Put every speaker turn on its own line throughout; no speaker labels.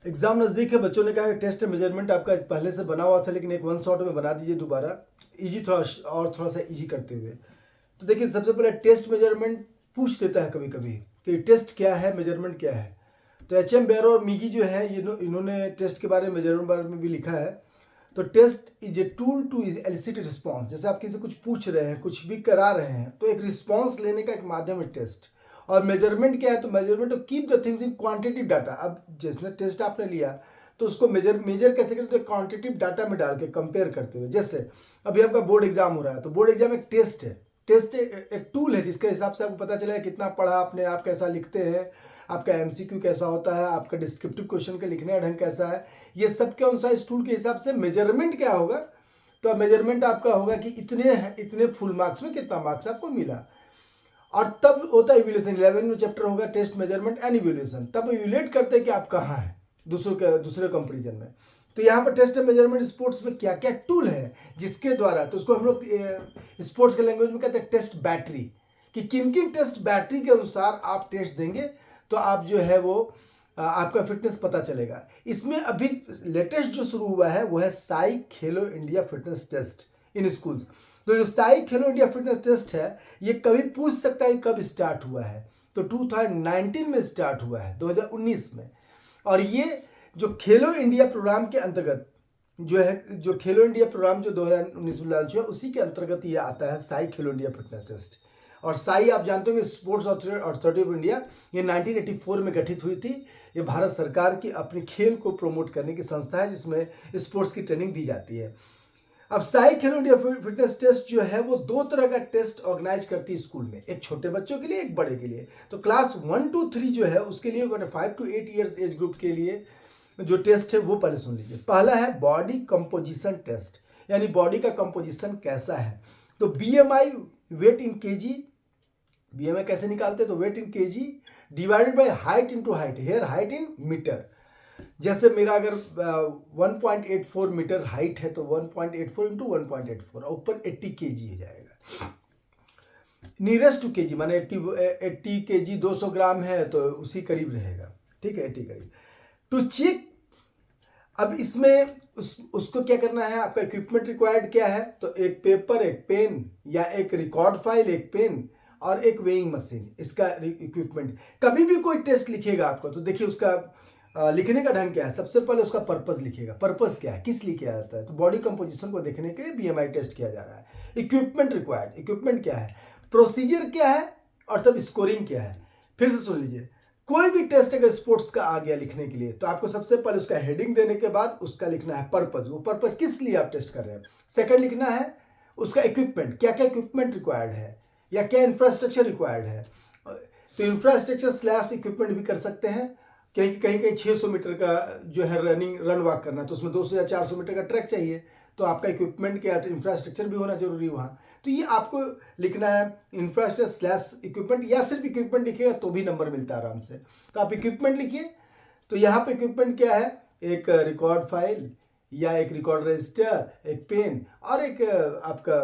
Exam नज़दीक है, बच्चों ने कहा कि टेस्ट मेजरमेंट आपका पहले से बना हुआ था, लेकिन एक वन शॉट में बना दीजिए दोबारा, इजी थोड़ा और थोड़ा सा इजी करते हुए। तो देखिए, सबसे पहले टेस्ट मेजरमेंट पूछ देता है कभी कभी कि टेस्ट क्या है, मेजरमेंट क्या है। तो HM बेरो और मिगी जो है, इन्होंने टेस्ट के बारे में, मेजरमेंट बारे में भी लिखा है। तो test is a tool to elicit response. जैसे आप किसी कुछ पूछ रहे हैं, कुछ भी करा रहे हैं, तो एक रिस्पॉन्स लेने का एक माध्यम है टेस्ट। और मेजरमेंट क्या है? तो measurement to keep the things in quantitative data. अब जिसने टेस्ट आपने लिया तो उसको मेजर कैसे करते हैं? क्वांटिटिव डाटा में डाल के कंपेयर करते हुए। जैसे अभी आपका बोर्ड एग्जाम हो रहा है, तो बोर्ड एग्जाम एक टेस्ट है। टेस्ट एक टूल है जिसके हिसाब से आपको पता चलेगा कितना पढ़ा आपने, आप कैसा लिखते हैं, आपका MCQ कैसा होता है, आपका डिस्क्रिप्टिव क्वेश्चन का लिखने का ढंग कैसा है। ये सब के अनुसार इस टूल के हिसाब से मेजरमेंट क्या होगा? तो मेजरमेंट आपका होगा कि इतने फुल मार्क्स में कितना मार्क्स आपको मिला। और तब होता है इवैल्यूएशन। 11 में चैप्टर होगा टेस्ट, मेजरमेंट एंड इवैल्यूएशन। तब इवैल्यूएट करते हैं कि आप कहाँ हैं दूसरे कंपेरिजन में। तो यहाँ पर टेस्ट एंड मेजरमेंट स्पोर्ट्स में क्या क्या टूल है जिसके द्वारा, तो उसको हम लोग स्पोर्ट्स के लैंग्वेज में कहते हैं टेस्ट बैटरी, कि किन किन टेस्ट बैटरी के अनुसार आप टेस्ट देंगे तो आप जो है वो आपका फिटनेस पता चलेगा। इसमें अभी लेटेस्ट जो शुरू हुआ है वो है SAI Khelo India fitness test in schools. तो जो Sai Khelo India fitness test है, ये कभी पूछ सकता है कब स्टार्ट हुआ है। तो 2019 में स्टार्ट हुआ है, 2019 में। और ये जो खेलो इंडिया प्रोग्राम के अंतर्गत जो है, जो खेलो इंडिया प्रोग्राम जो 2019 में लॉन्च हुआ, उसी के अंतर्गत ये आता है SAI Khelo India fitness test. और साई आप जानते होंगे स्पोर्ट्स अथॉरिटी ऑफ इंडिया, ये 1984 में गठित हुई थी। ये भारत सरकार की अपने खेल को प्रमोट करने की संस्था है जिसमें स्पोर्ट्स की ट्रेनिंग दी जाती है। अब Sai Khelo India fitness test जो है वो दो तरह का टेस्ट ऑर्गेनाइज करती है स्कूल में, एक छोटे बच्चों के लिए, एक बड़े के लिए। तो क्लास 1 to 3 जो है उसके लिए, 5 to 8 ईयर्स एज ग्रुप के लिए जो टेस्ट है वो पहले सुन लीजिए। पहला है बॉडी कंपोजिशन टेस्ट, यानी बॉडी का कंपोजिशन कैसा है। तो BMI, weight in KG. BMI कैसे निकालते हैं? तो weight in KG divided by height into height, where height in metre. जैसे मेरा अगर 1.84 मीटर हाइट है तो 1.84 इंटू 1.84, ऊपर 80 kg हो जाएगा। नियरेस्ट टू केजी माने 80 kg 200 ग्राम है तो उसी करीब रहेगा, ठीक है, 80 करीब। टू चेक, अब इसमें उसको क्या करना है, आपका इक्विपमेंट रिक्वायर्ड क्या है? तो एक पेपर, एक पेन, या एक रिकॉर्ड फाइल, एक पेन और एक वेइंग मशीन, इसका इक्विपमेंट। कभी भी कोई टेस्ट लिखेगा आपको तो देखिए उसका लिखने का ढंग क्या है। सबसे पहले उसका पर्पस लिखिएगा, पर्पस क्या है, किस लिए किया जाता है। तो बॉडी कंपोजिशन को देखने के लिए BMI टेस्ट किया जा रहा है। इक्विपमेंट रिक्वायर्ड, इक्विपमेंट क्या है, प्रोसीजर क्या है, और तब स्कोरिंग क्या है। फिर से सुन लीजिए, कोई भी टेस्ट अगर स्पोर्ट्स का आ गया लिखने के लिए तो आपको सबसे पहले उसका हेडिंग देने के बाद उसका लिखना है पर्पस, वो पर्पस किस लिए आप टेस्ट कर रहे हैं। सेकंड लिखना है उसका इक्विपमेंट, क्या क्या इक्विपमेंट रिक्वायर्ड है या क्या इंफ्रास्ट्रक्चर रिक्वायर्ड है। तो इंफ्रास्ट्रक्चर स्लैश इक्विपमेंट भी कर सकते हैं। कहीं कहीं 600 मीटर का जो है रन वॉक करना है तो उसमें 200 या 400 मीटर का ट्रैक चाहिए, तो आपका इक्विपमेंट क्या, इंफ्रास्ट्रक्चर भी होना जरूरी वहाँ। तो ये आपको लिखना है इंफ्रास्ट्रक्चर स्लैश इक्विपमेंट, या सिर्फ इक्विपमेंट लिखिएगा तो भी नंबर मिलता है आराम से। तो आप इक्विपमेंट लिखिए। तो यहाँ पे इक्विपमेंट क्या है, एक रिकॉर्ड फाइल या एक रिकॉर्ड रजिस्टर, एक पेन और एक आपका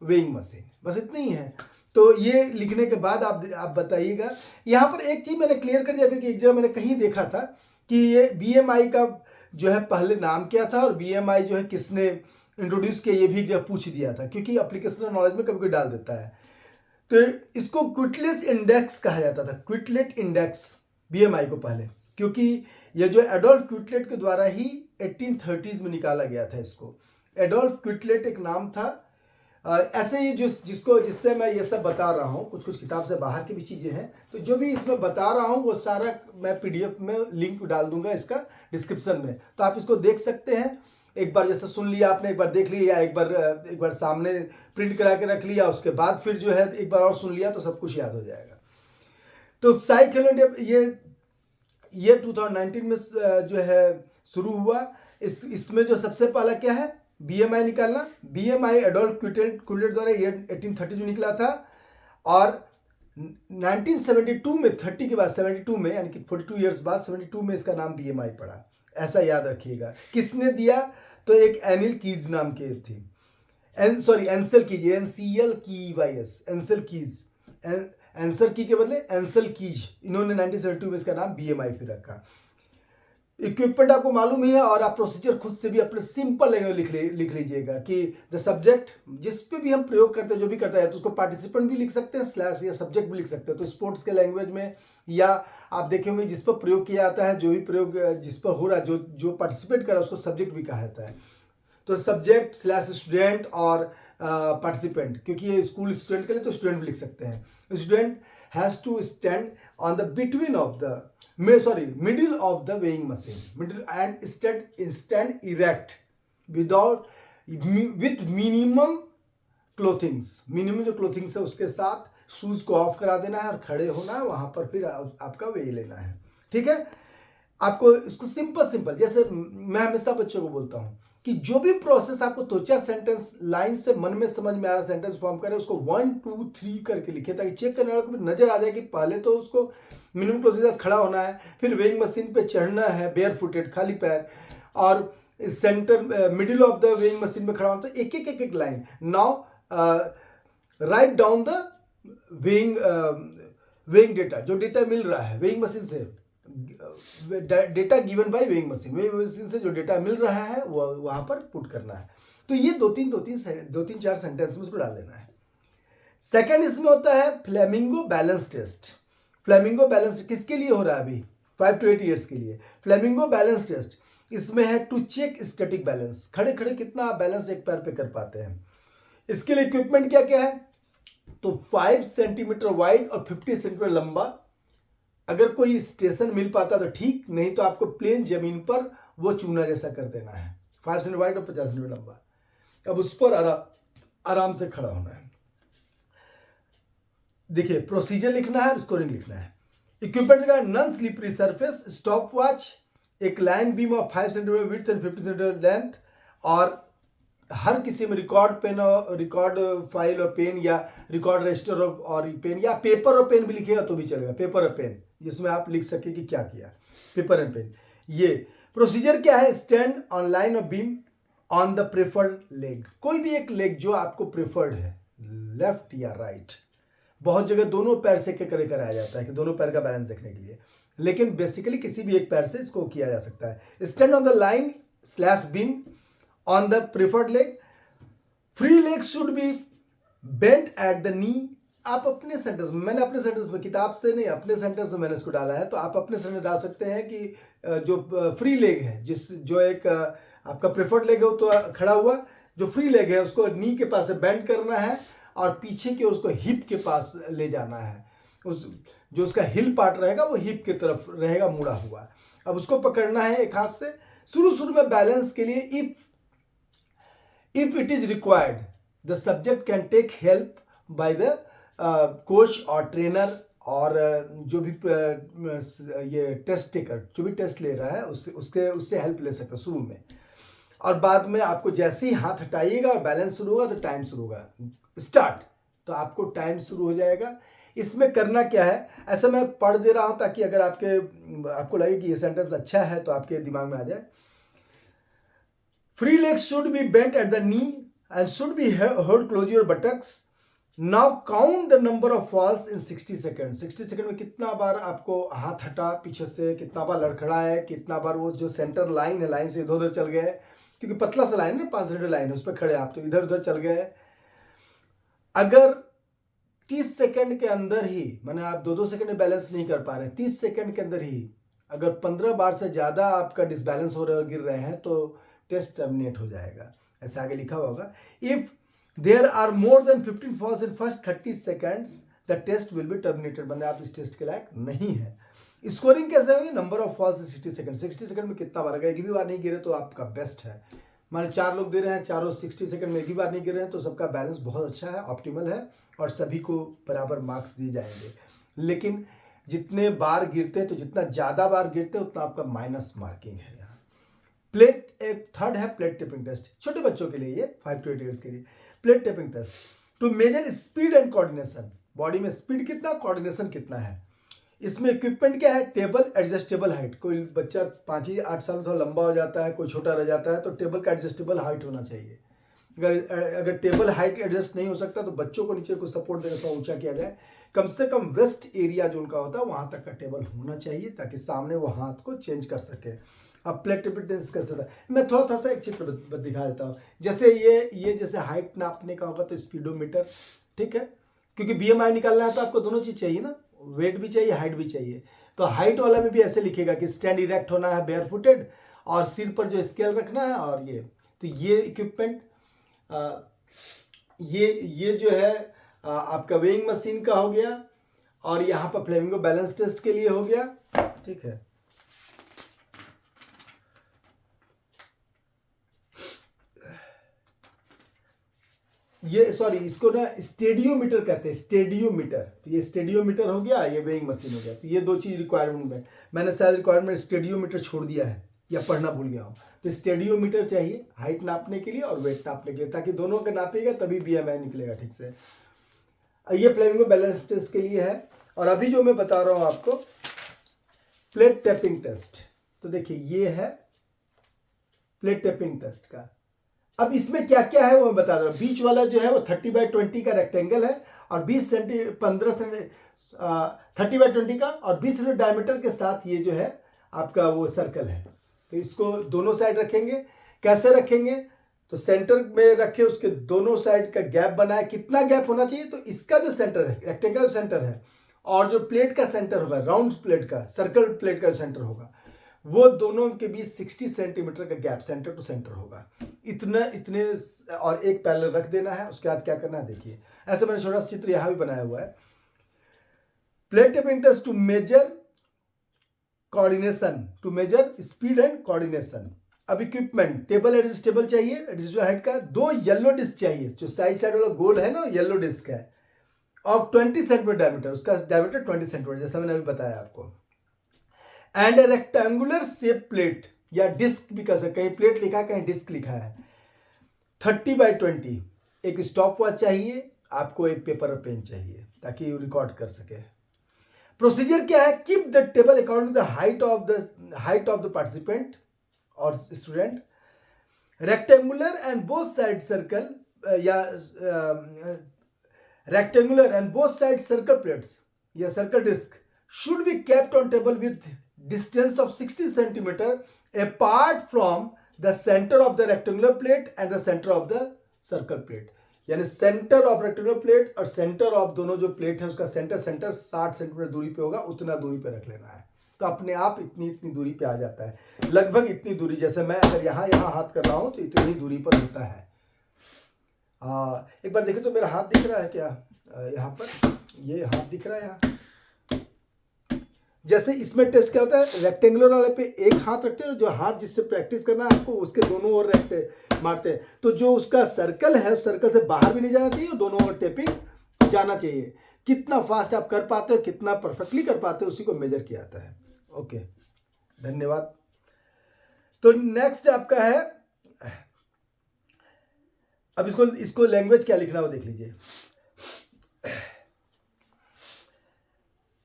वेइंग मशीन, बस इतना ही है। तो ये लिखने के बाद आप बताइएगा। यहाँ पर एक चीज़ मैंने क्लियर कर दिया क्योंकि एक जगह मैंने कहीं देखा था कि ये BMI का जो है पहले नाम क्या था और BMI जो है किसने इंट्रोड्यूस किया, ये भी जब पूछ दिया था, क्योंकि एप्लीकेशनल नॉलेज में कभी कोई डाल देता है। तो इसको क्विटलेस इंडेक्स कहा जाता था, क्विटलेट इंडेक्स BMI को पहले, क्योंकि ये जो एडोल्फ क्विटलेट के द्वारा ही 1830s में निकाला गया था इसको। एडोल्फ क्विटलेट एक नाम था। ऐसे ही जिससे मैं ये सब बता रहा हूँ, कुछ कुछ किताब से बाहर की भी चीज़ें हैं, तो जो भी इसमें बता रहा हूँ वो सारा मैं PDF में लिंक डाल दूंगा इसका डिस्क्रिप्शन में, तो आप इसको देख सकते हैं। एक बार जैसे सुन लिया आपने, एक बार देख लिया, एक बार सामने प्रिंट करा के रख लिया, उसके बाद फिर जो है एक बार और सुन लिया तो सब कुछ याद हो जाएगा। तो साई खेलो इंडिया ये 2019 में जो है शुरू हुआ। इसमें जो सबसे पहला क्या है, BMI निकालना। BMI एडोल्फ क्विटलेट द्वारा 1830 में निकला था, और 1972 में, 30 के बाद 72 में, यानी कि 42 ईयर्स बाद 72 में इसका नाम BMI पड़ा। ऐसा याद रखिएगा। किसने दिया? तो एक एनिल कीज नाम के थी, Anselm keys, ANCEL Anselm keys, answer की के बदले एंसल कीज, इन्होंने 1972 में इसका नाम BMI फिर रखा। इक्विपमेंट आपको मालूम ही है, और आप प्रोसीजर खुद से भी अपने सिंपल लैंग्वेज लिख लीजिएगा कि द सब्जेक्ट जिस पे भी हम प्रयोग करते हैं, जो भी करता है, तो उसको पार्टिसिपेंट भी लिख सकते हैं स्लैश, या सब्जेक्ट भी लिख सकते हैं। तो स्पोर्ट्स के लैंग्वेज में, या आप देखे होंगे जिस पर प्रयोग किया जाता है, जो भी प्रयोग जिस पर हो रहा है, जो पार्टिसिपेट कर रहा है, उसको सब्जेक्ट भी कहा जाता है। तो सब्जेक्ट स्लैश स्टूडेंट और पार्टिसिपेंट, क्योंकि ये स्कूल स्टूडेंट के लिए, तो स्टूडेंट भी लिख सकते हैं। Student has to stand on the between of the middle of the weighing machine, middle and stand erect without with minimum clothings, minimum जो क्लोथिंग्स है उसके साथ शूज को ऑफ करा देना है और खड़े होना है, वहां पर फिर आपका वे लेना है। ठीक है, आपको इसको सिंपल जैसे मैं हमेशा बच्चों को बोलता हूं कि जो भी प्रोसेस आपको 2-4 सेंटेंस लाइन से मन में समझ में आ रहा सेंटेंस फॉर्म करे, उसको 1 2 3 करके लिखे, ताकि चेक करने वाले को भी नजर आ जाए कि पहले तो उसको मिनिमम क्लोथ के साथ खड़ा होना है, फिर वेइंग मशीन पे चढ़ना है बेयर फुटेड, खाली पैर, और centre middle of the weighing machine में खड़ा होना। तो एक line. Now write down the weighing data, जो डेटा मिल रहा है वेइंग मशीन से, data given by weighing machine से जो डेटा मिल रहा है वो वहां पर पुट करना है। तो ये दो तीन चार सेंटेंस में उसको डाल देना है। सेकंड इसमें होता है flamingo balance test. Flamingo balance किसके लिए हो रहा है? अभी 5 to 8 ईयर्स के लिए। फ्लेमिंगो बैलेंस टेस्ट इसमें है टू चेक स्टैटिक बैलेंस, खड़े खड़े कितना आप बैलेंस एक पैर पे कर पाते हैं। इसके लिए इक्विपमेंट क्या क्या है? तो 5 सेंटीमीटर वाइड और 50 सेंटीमीटर लंबा, अगर कोई स्टेशन मिल पाता तो ठीक, नहीं तो आपको प्लेन जमीन पर वो चूना जैसा कर देना है। 5 सेंटीमीटर वाइड और 50 सेंटीमीटर लंबा। अब उस पर आराम से खड़ा होना है। देखिए, प्रोसीजर लिखना है, स्कोरिंग लिखना है। इक्विपमेंट का non slippery surface, stopwatch, एक line beam of 5 centimetre width and 50 centimetre length, और हर किसी में रिकॉर्ड पेन और रिकॉर्ड फाइल और पेन, या रिकॉर्ड रजिस्टर और पेन, या पेपर और पेन भी लिखेगा तो भी चलेगा, पेपर और पेन, जिसमें आप लिख सके कि क्या किया, पेपर एंड पेन। ये प्रोसीजर क्या है? Stand on line of beam on the preferred leg, कोई भी एक लेग जो आपको प्रेफर्ड है, लेफ्ट या राइट। बहुत जगह दोनों पैर से कराया जाता है कि दोनों पैर का बैलेंस देखने के लिए, लेकिन बेसिकली किसी भी एक पैर से इसको किया जा सकता है। Stand on the line slash beam on the preferred leg, free leg should be bent at the knee. आप अपने सेंटेंस में, मैंने अपने सेंटेंस में, किताब से नहीं, अपने सेंटेंस में मैंने इसको डाला है, तो आप अपने सेंटेंस डाल सकते हैं कि जो फ्री लेग है, जो एक आपका प्रेफर्ड लेग हो तो खड़ा हुआ, जो फ्री लेग है उसको नी के पास से बेंड करना है और पीछे के उसको हिप के पास ले जाना है। जो उसका हिल पार्ट रहेगा वो हिप की तरफ रहेगा मुड़ा हुआ। अब उसको पकड़ना है एक हाथ से। शुरू में बैलेंस के लिए if it is required the subject can take help by the coach और ट्रेनर, और जो भी ये टेस्ट टेकर, जो भी टेस्ट ले रहा है उससे हेल्प ले सकता है शुरू में। और बाद में आपको जैसे ही हाथ हटाइएगा और बैलेंस शुरू होगा तो टाइम शुरू होगा, स्टार्ट, तो आपको टाइम शुरू हो जाएगा। इसमें करना क्या है, ऐसा मैं पढ़ दे रहा हूं ताकि अगर आपको लगे कि ये सेंटेंस अच्छा है तो आपके दिमाग में आ जाए। Free legs should be bent at the knee and should be hold close your buttocks. Now count the number of falls in 60 second. 60 second में कितना बार आपको हाथ हटा पीछे से, कितना बार लड़खड़ा है, कितना बार वो जो सेंटर लाइन है, लाइन से इधर उधर चल गए, क्योंकि पतला सा लाइन है, 5 सेंटीमीटर लाइन है, उस पर खड़े आप तो इधर उधर चल गए। अगर 30 सेकंड के अंदर ही, माने आप 2-2 सेकंड में बैलेंस नहीं कर पा रहे, 30 सेकंड के अंदर ही अगर 15 बार से ज़्यादा आपका डिसबैलेंस हो रहे हो, गिर रहे हैं, तो टेस्ट टर्मिनेट हो जाएगा। ऐसा आगे लिखा होगा, if there are more than 15 falls in first 30 seconds the test will be terminated. मतलब आप इस टेस्ट के लायक नहीं है। स्कोरिंग कैसे होगी? Number of falls in 60 second. 60 second में कितना बार, अगर एक भी बार नहीं गिरे तो आपका बेस्ट है। मान 4 लोग दे रहे हैं, चारों 60 सेकंड में एक ही बार नहीं गिर रहे हैं, तो सबका बैलेंस बहुत अच्छा है, ऑप्टिमल है, और सभी को बराबर मार्क्स दिए जाएंगे। लेकिन जितने बार गिरते हैं, तो जितना ज़्यादा बार गिरते हैं उतना आपका माइनस मार्किंग है। यहाँ प्लेट, एक थर्ड है प्लेट टेपिंग टेस्ट, छोटे बच्चों के लिए, ये 5 to 8 ईयर्स के लिए। Plate tapping test to measure speed and coordination, body में स्पीड कितना, कोऑर्डिनेशन कितना है। इसमें इक्विपमेंट क्या है? Table adjustable height. कोई बच्चा 5-8 साल में थोड़ा लंबा हो जाता है, कोई छोटा रह जाता है, तो टेबल का एडजस्टेबल हाइट होना चाहिए। अगर टेबल हाइट एडजस्ट नहीं हो सकता तो बच्चों को नीचे को सपोर्ट देकर थोड़ा ऊंचा किया जाए। कम से कम वेस्ट एरिया जो उनका होता है वहां तक का टेबल होना चाहिए, ताकि सामने वो हाथ को चेंज कर सके। अब प्लेट टेपिंग टेस्ट कैसे होता है, मैं थोड़ा सा एक चित्र दिखा देता हूँ। जैसे ये जैसे हाइट नापने का होगा तो स्पीडोमीटर, ठीक है, क्योंकि BMI निकालना है तो आपको दोनों चीज़ चाहिए ना, वेट भी चाहिए, हाइट भी चाहिए। तो हाइट वाला में भी ऐसे लिखेगा कि स्टैंड इरेक्ट होना है बेयर फुटेड, और सिर पर जो स्केल रखना है, और ये तो ये इक्विपमेंट ये जो है आपका वेइंग मशीन का हो गया, और यहाँ पर फ्लेमिंगो बैलेंस टेस्ट के लिए हो गया, ठीक है। ये सॉरी, इसको ना स्टेडियोमीटर कहते हैं, स्टेडियोमीटर। तो ये स्टेडियोमीटर हो गया, ये वेइंग मशीन हो गया। तो ये दो चीज़ रिक्वायरमेंट में, मैंने शायद रिक्वायरमेंट स्टेडियोमीटर छोड़ दिया है या पढ़ना भूल गया हूँ। तो स्टेडियोमीटर चाहिए हाइट नापने के लिए और वेट नापने के लिए, ताकि दोनों का नापेगा तभी BMI निकलेगा ठीक से। ये फ्लेमिंगो बैलेंस टेस्ट के लिए है। और अभी जो मैं बता रहा हूँ आपको प्लेट टैपिंग टेस्ट, तो देखिए ये है प्लेट टैपिंग टेस्ट का। अब इसमें क्या क्या है वो मैं बता रहा हूँ। बीच वाला जो है वो 30x20 का रेक्टेंगल है, और 30x20 का और 20 सेंटीमीटर डायमीटर के साथ ये जो है आपका वो सर्कल है। तो इसको दोनों साइड रखेंगे। कैसे रखेंगे, तो सेंटर में रखे, उसके दोनों साइड का गैप बनाए। कितना गैप होना चाहिए, तो इसका जो सेंटर है, रेक्टेंगल सेंटर है, और जो प्लेट का सेंटर होगा, राउंड प्लेट का, सर्कल प्लेट का सेंटर होगा, वो दोनों के बीच 60 सेंटीमीटर का गैप सेंटर टू सेंटर होगा। इतने और एक पैरेलल रख देना है। उसके बाद क्या करना है देखिए, ऐसे मैंने छोटा सा चित्र यहां भी बनाया हुआ है। Plate tapping test to measure coordination, to measure speed and coordination. अब इक्विपमेंट, टेबल एडजस्टेबल चाहिए, एडजस्टेबल हाइट का, 2 येलो डिस्क चाहिए, जो साइड वाला गोल है ना, येलो डिस्क है, ऑफ 20 सेंटीमीटर डायमीटर, उसका डायमीटर 20 सेंटीमीटर, जैसा मैंने अभी बताया आपको। And A rectangular shape plate, या डिस्क भी कर सकते, कहीं प्लेट लिखा है कहीं डिस्क लिखा है, 30x20। एक स्टॉप वॉच चाहिए आपको, एक पेपर और पेन चाहिए ताकि रिकॉर्ड कर सके। प्रोसीजर क्या है, keep the table according to the height of the participant और student. Rectangular and both side circle, या rectangular and both side circle plates या circle disc should be kept on table with distance of 60 centimeter apart from the center of the rectangular plate and the center of the circle plate। यानी centre of rectangular plate और centre of दोनों जो plate है उसका centre 60 centimetre दूरी पे होगा, उतना दूरी पे रख लेना है। तो अपने आप इतनी दूरी पे आ जाता है, लगभग इतनी दूरी। जैसे मैं अगर यहाँ हाथ कर रहा हूँ तो इतनी दूरी पर होता है। एक बार देखिए तो मेरा हाथ दिख रहा है क्या, यहाँ पर ये हाथ दिख रहा है यहाँ। जैसे इसमें टेस्ट क्या होता है, रेक्टेंगुलर वाले पे एक हाथ रखते हैं, जो हाथ जिससे प्रैक्टिस करना है आपको उसके दोनों ओर मारते हैं, तो जो उसका सर्कल है उस सर्कल से बाहर भी नहीं जाना चाहिए, दोनों ओर टेपिंग जाना चाहिए। कितना फास्ट आप कर पाते हो, कितना परफेक्टली कर पाते हो, उसी को मेजर किया जाता है। ओके, धन्यवाद। तो नेक्स्ट आपका है, अब इसको लैंग्वेज क्या लिखना है वो देख लीजिए।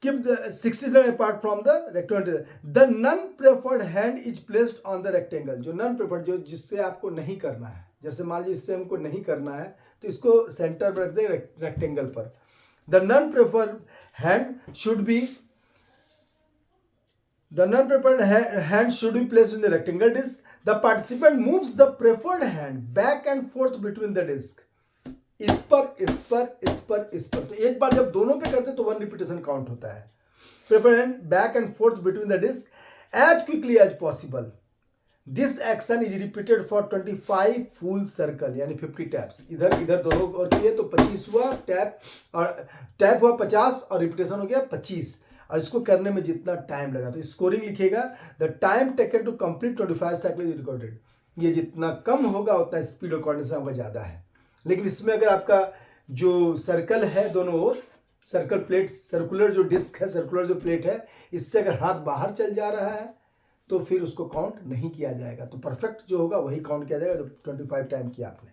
Keep the 60 apart from the rectangle. The non-preferred hand is placed on the rectangle. जो non-preferred, जो जिससे आपको नहीं करना है, जैसे मान लीजिए इससे हमको नहीं करना है तो इसको सेंटर पर रख दे रेक्टेंगल पर। The non-preferred hand should be placed in the rectangle disc. The participant moves the preferred hand back and forth between the disc. इस पर। तो एक बार जब दोनों पे करते तो 1 रिपीटेशन काउंट होता है। Prefer hand back and forth between the disc as quickly as possible. This action is repeated for 25 full circle, यानी 50 टैप्स। इधर दोनों और किए तो 25 हुआ टैप, और टैप हुआ 50 और रिपीटेशन हो गया 25। और इसको करने में जितना टाइम लगा तो स्कोरिंग लिखेगा, the time taken to complete 25 cycle is recorded. ये जितना कम होगा उतना स्पीड और कोऑर्डिनेशन होगा ज़्यादा है। लेकिन इसमें अगर आपका जो सर्कल है दोनों ओर, सर्कल प्लेट, सर्कुलर जो डिस्क है, सर्कुलर जो प्लेट है, इससे अगर हाथ बाहर चल जा रहा है तो फिर उसको काउंट नहीं किया जाएगा। तो परफेक्ट जो होगा वही काउंट किया जाएगा जो 25 टाइम किया आपने।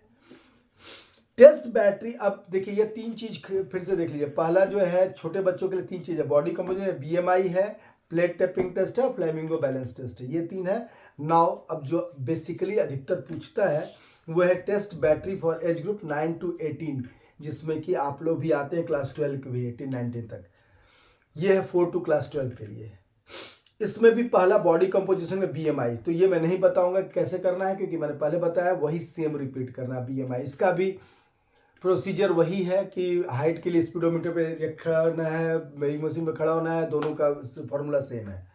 टेस्ट बैटरी, अब देखिए ये 3 चीज फिर से देख लीजिए। पहला जो है छोटे बच्चों के लिए 3 चीज है, बॉडी कंपोजिशन है, BMI है, प्लेट टैपिंग टेस्ट है, फ्लेमिंगो बैलेंस टेस्ट है, ये 3 है। नाउ अब जो बेसिकली अधिकतर पूछता है वो है test battery for age group 9 to 18, जिसमें कि आप लोग भी आते हैं क्लास 12 के भी, 18-19 तक। ये है 4 to क्लास 12 के लिए। इसमें भी पहला बॉडी कंपोजिशन में बीएमआई, तो ये मैं नहीं बताऊंगा कैसे करना है, क्योंकि मैंने पहले बताया, वही सेम रिपीट करना है बीएमआई। इसका भी प्रोसीजर वही है कि हाइट के लिए स्पीडोमीटर पे रखना है, वेइंग मशीन में खड़ा होना है, दोनों का फॉर्मूला सेम है।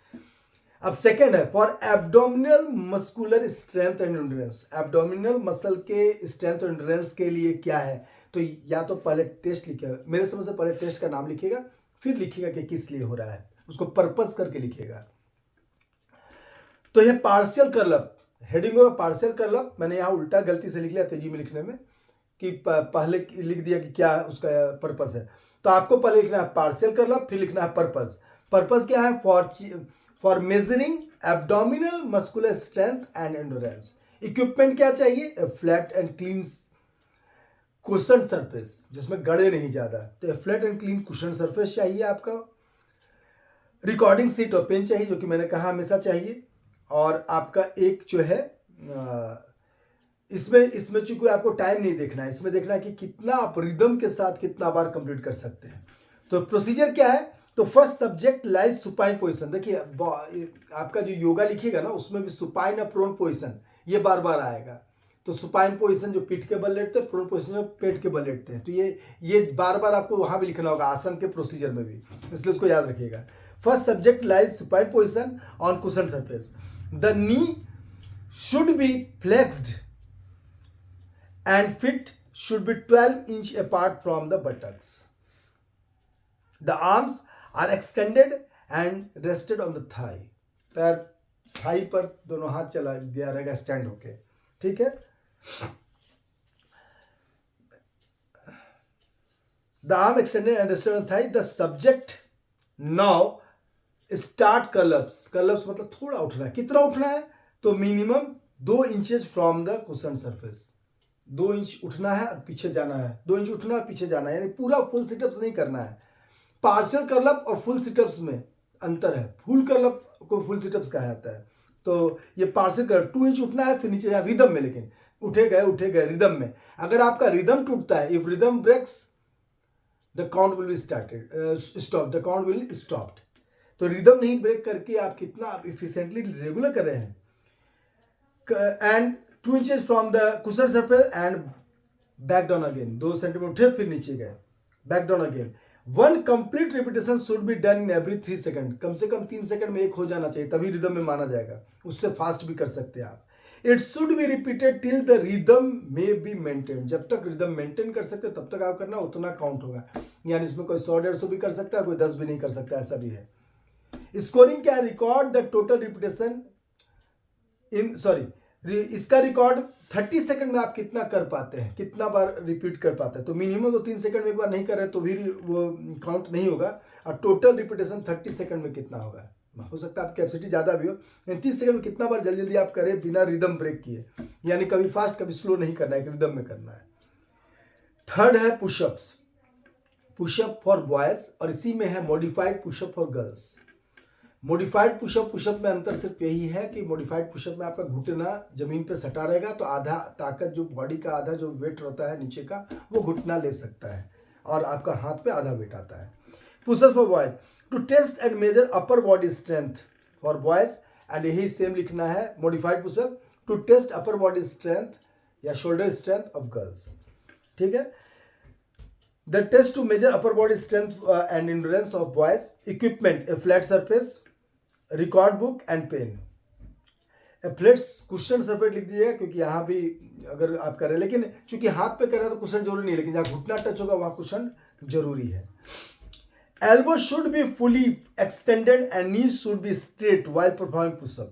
अब सेकंड है for abdominal muscular strength and endurance. Abdominal muscle के स्ट्रेंथ और एंड्योरेंस के लिए क्या है, तो या तो पहले टेस्ट लिखिएगा, मेरे समझ से पहले टेस्ट का नाम लिखिएगा, फिर लिखिएगा कि किस लिए हो रहा है, उसको पर्पस करके लिखिएगा। तो ये पार्शियल कर्ल, हेडिंग होगा पार्शियल कर्ल। मैंने यहाँ उल्टा गलती से लिख लिया तेजी में लिखने में, कि पहले लिख दिया कि क्या उसका पर्पस है। तो आपको पहले लिखना है पार्शियल कर्ल, फिर लिखना है पर्पस। पर्पस क्या है, for measuring abdominal muscular strength and endurance. Equipment क्या चाहिए, a flat and clean cushion surface, जिसमें गड़े नहीं ज्यादा, तो flat and clean cushion surface चाहिए आपका। रिकॉर्डिंग सीट और पेन चाहिए, जो कि मैंने कहा हमेशा चाहिए। और आपका एक जो है इसमें चूंकि आपको टाइम नहीं देखना है, इसमें देखना है कि कितना आप रिदम के साथ कितना बार कंप्लीट कर सकते हैं। तो प्रोसीजर क्या है, तो first subject lies supine position. देखिए आपका जो योगा लिखिएगा ना, उसमें भी सुपाइन और प्रोन पोजिशन ये बार बार आएगा। तो सुपाइन पोजिशन जो पीठ के बल लेटते हैं, प्रोन पोजिशन जो पेट के बल लेटते हैं, तो ये बार बार आपको वहां भी लिखना होगा, आसन के प्रोसीजर में भी, इसलिए उसको याद रखिएगा। First subject lies supine position on cushion surface. The knee should be flexed and feet should be 12 inch apart from the buttocks. The arms are extended and rested on the thigh. पैर Thai पर दोनों हाथ चला गया रहेगा stand होके, ठीक है। The arm extended and rested on the thigh. The subject now start curl-ups. Curl-ups मतलब थोड़ा उठना है। कितना उठना है, तो minimum 2 inches from the cushion surface. 2 inch उठना है और पीछे जाना है, 2 इंच उठना है पीछे जाना है, यानी पूरा फुल सिटअप्स नहीं करना है। पार्शियल कर्लअप और फुल सिटअप्स में अंतर है। फुल कर्लअप को फुल सिटअप्स कहा जाता है। तो ये पार्शियल कर्लअप 2 इंच उठना है, फिर नीचे जाना रिदम में, लेकिन उठे गए रिदम में। अगर आपका रिदम टूटता है, if rhythm breaks the count will be stop, the count will stopped. तो रिदम नहीं ब्रेक करके आप कितना इफिशिएंटली रेगुलर कर रहे हैं। And 2 inches from the cushion surface and back down again. 2 centimetre उठे फिर नीचे गए, back down again. One complete repetition should be done in every 3 seconds. कम से कम 3 सेकंड में एक हो जाना चाहिए, तभी रिदम में माना जाएगा। उससे फास्ट भी कर सकते हैं आप। It should be repeated till the rhythm may be maintained. जब तक रिदम मेंटेन कर सकते तब तक आप करना, उतना काउंट होगा। यानी इसमें कोई 100-150 भी कर सकता है, कोई 10 भी नहीं कर सकता, ऐसा भी है। स्कोरिंग क्या है, रिकॉर्ड द टोटल रिपीटेशन इसका रिकॉर्ड 30 सेकंड में आप कितना कर पाते हैं, कितना बार रिपीट कर पाते हैं। तो मिनिमम तो 3 सेकंड में एक बार नहीं कर रहे तो भी वो काउंट नहीं होगा। और टोटल रिपीटेशन 30 सेकंड में कितना होगा, हो सकता है आपकी कैपेसिटी ज़्यादा भी हो, लेकिन 30 सेकंड में कितना बार जल्दी जल्दी आप करें बिना रिदम ब्रेक किए, यानी कभी फास्ट कभी स्लो नहीं करना है, रिदम में करना है। थर्ड है पुशअप्स, पुशअप फॉर बॉयज, और इसी में है modified pushup for girls. Modified pushup में अंतर सिर्फ यही है कि मॉडिफाइड पुशअप में आपका घुटना जमीन पे सटा रहेगा, तो आधा ताकत जो बॉडी का आधा जो वेट रहता है नीचे का, वो घुटना ले सकता है, और आपका हाथ पे आधा वेट आता है। Pushup for boys, to test and measure upper body strength for boys, and यही सेम लिखना है modified pushup to test upper body strength या शोल्डर स्ट्रेंथ ऑफ गर्ल्स, ठीक है। The test to measure upper body strength and endurance of boys. Equipment: a flat surface, record book and pen. A flat cushion surface लिख दीजिएगा, क्योंकि यहाँ भी अगर आप कर रहे हैं, लेकिन चूंकि हाथ पे कर रहे हैं तो कुशन जरूरी नहीं है, लेकिन जहाँ घुटना टच होगा वहाँ कुशन जरूरी है। Elbow should be fully extended and knees should be straight while performing push-up.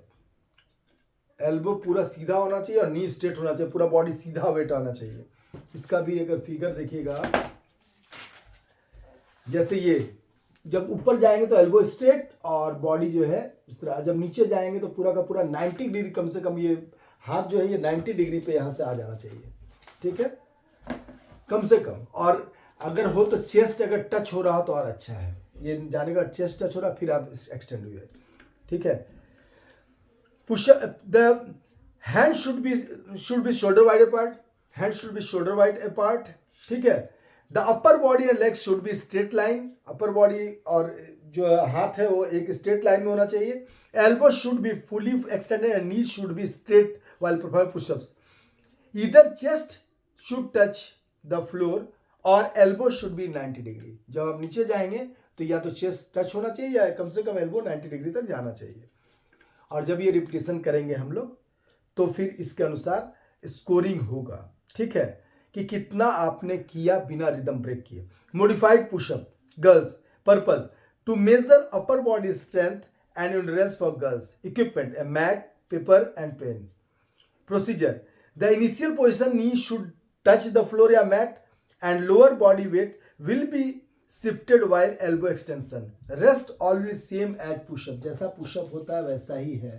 Elbow पूरा सीधा होना चाहिए और नी स्ट्रेट होना चाहिए, पूरा बॉडी सीधा वेट आना चाहिए। इसका भी अगर फिगर देखिएगा, जैसे ये जब ऊपर जाएंगे तो एल्बो स्ट्रेट और बॉडी जो है इस तरह, जब नीचे जाएंगे तो पूरा का पूरा 90 डिग्री, कम से कम ये हाथ जो है ये 90 डिग्री पे यहाँ से आ जाना चाहिए, ठीक है, कम से कम। और अगर हो तो चेस्ट अगर टच हो रहा हो तो और अच्छा है, ये जाने का चेस्ट टच हो रहा फिर आप एक्सटेंड हुए, ठीक है। Push the hand should B shoulder wide apart, hand should B shoulder wide apart, ठीक है। The upper body and legs should be straight line, upper body और जो हाथ है वो एक स्ट्रेट लाइन में होना चाहिए। Elbow should be fully extended and knees should be straight while performing push-ups. Either chest should touch the floor और elbow should be 90 डिग्री। जब आप नीचे जाएंगे तो या तो चेस्ट टच होना चाहिए या कम से कम एल्बो 90 डिग्री तक जाना चाहिए। और जब ये रिपीटेशन करेंगे हम लोग तो फिर इसके अनुसार स्कोरिंग होगा, ठीक है, कि कितना आपने किया बिना रिदम ब्रेक किए। Modified pushup girls purpose to measure upper body strength and endurance for girls. Equipment a mat, paper and pen. Procedure: the initial position, knee should touch the floor या mat and lower body weight will be shifted while elbow extension. Rest always same as push-up, जैसा pushup होता है वैसा ही है,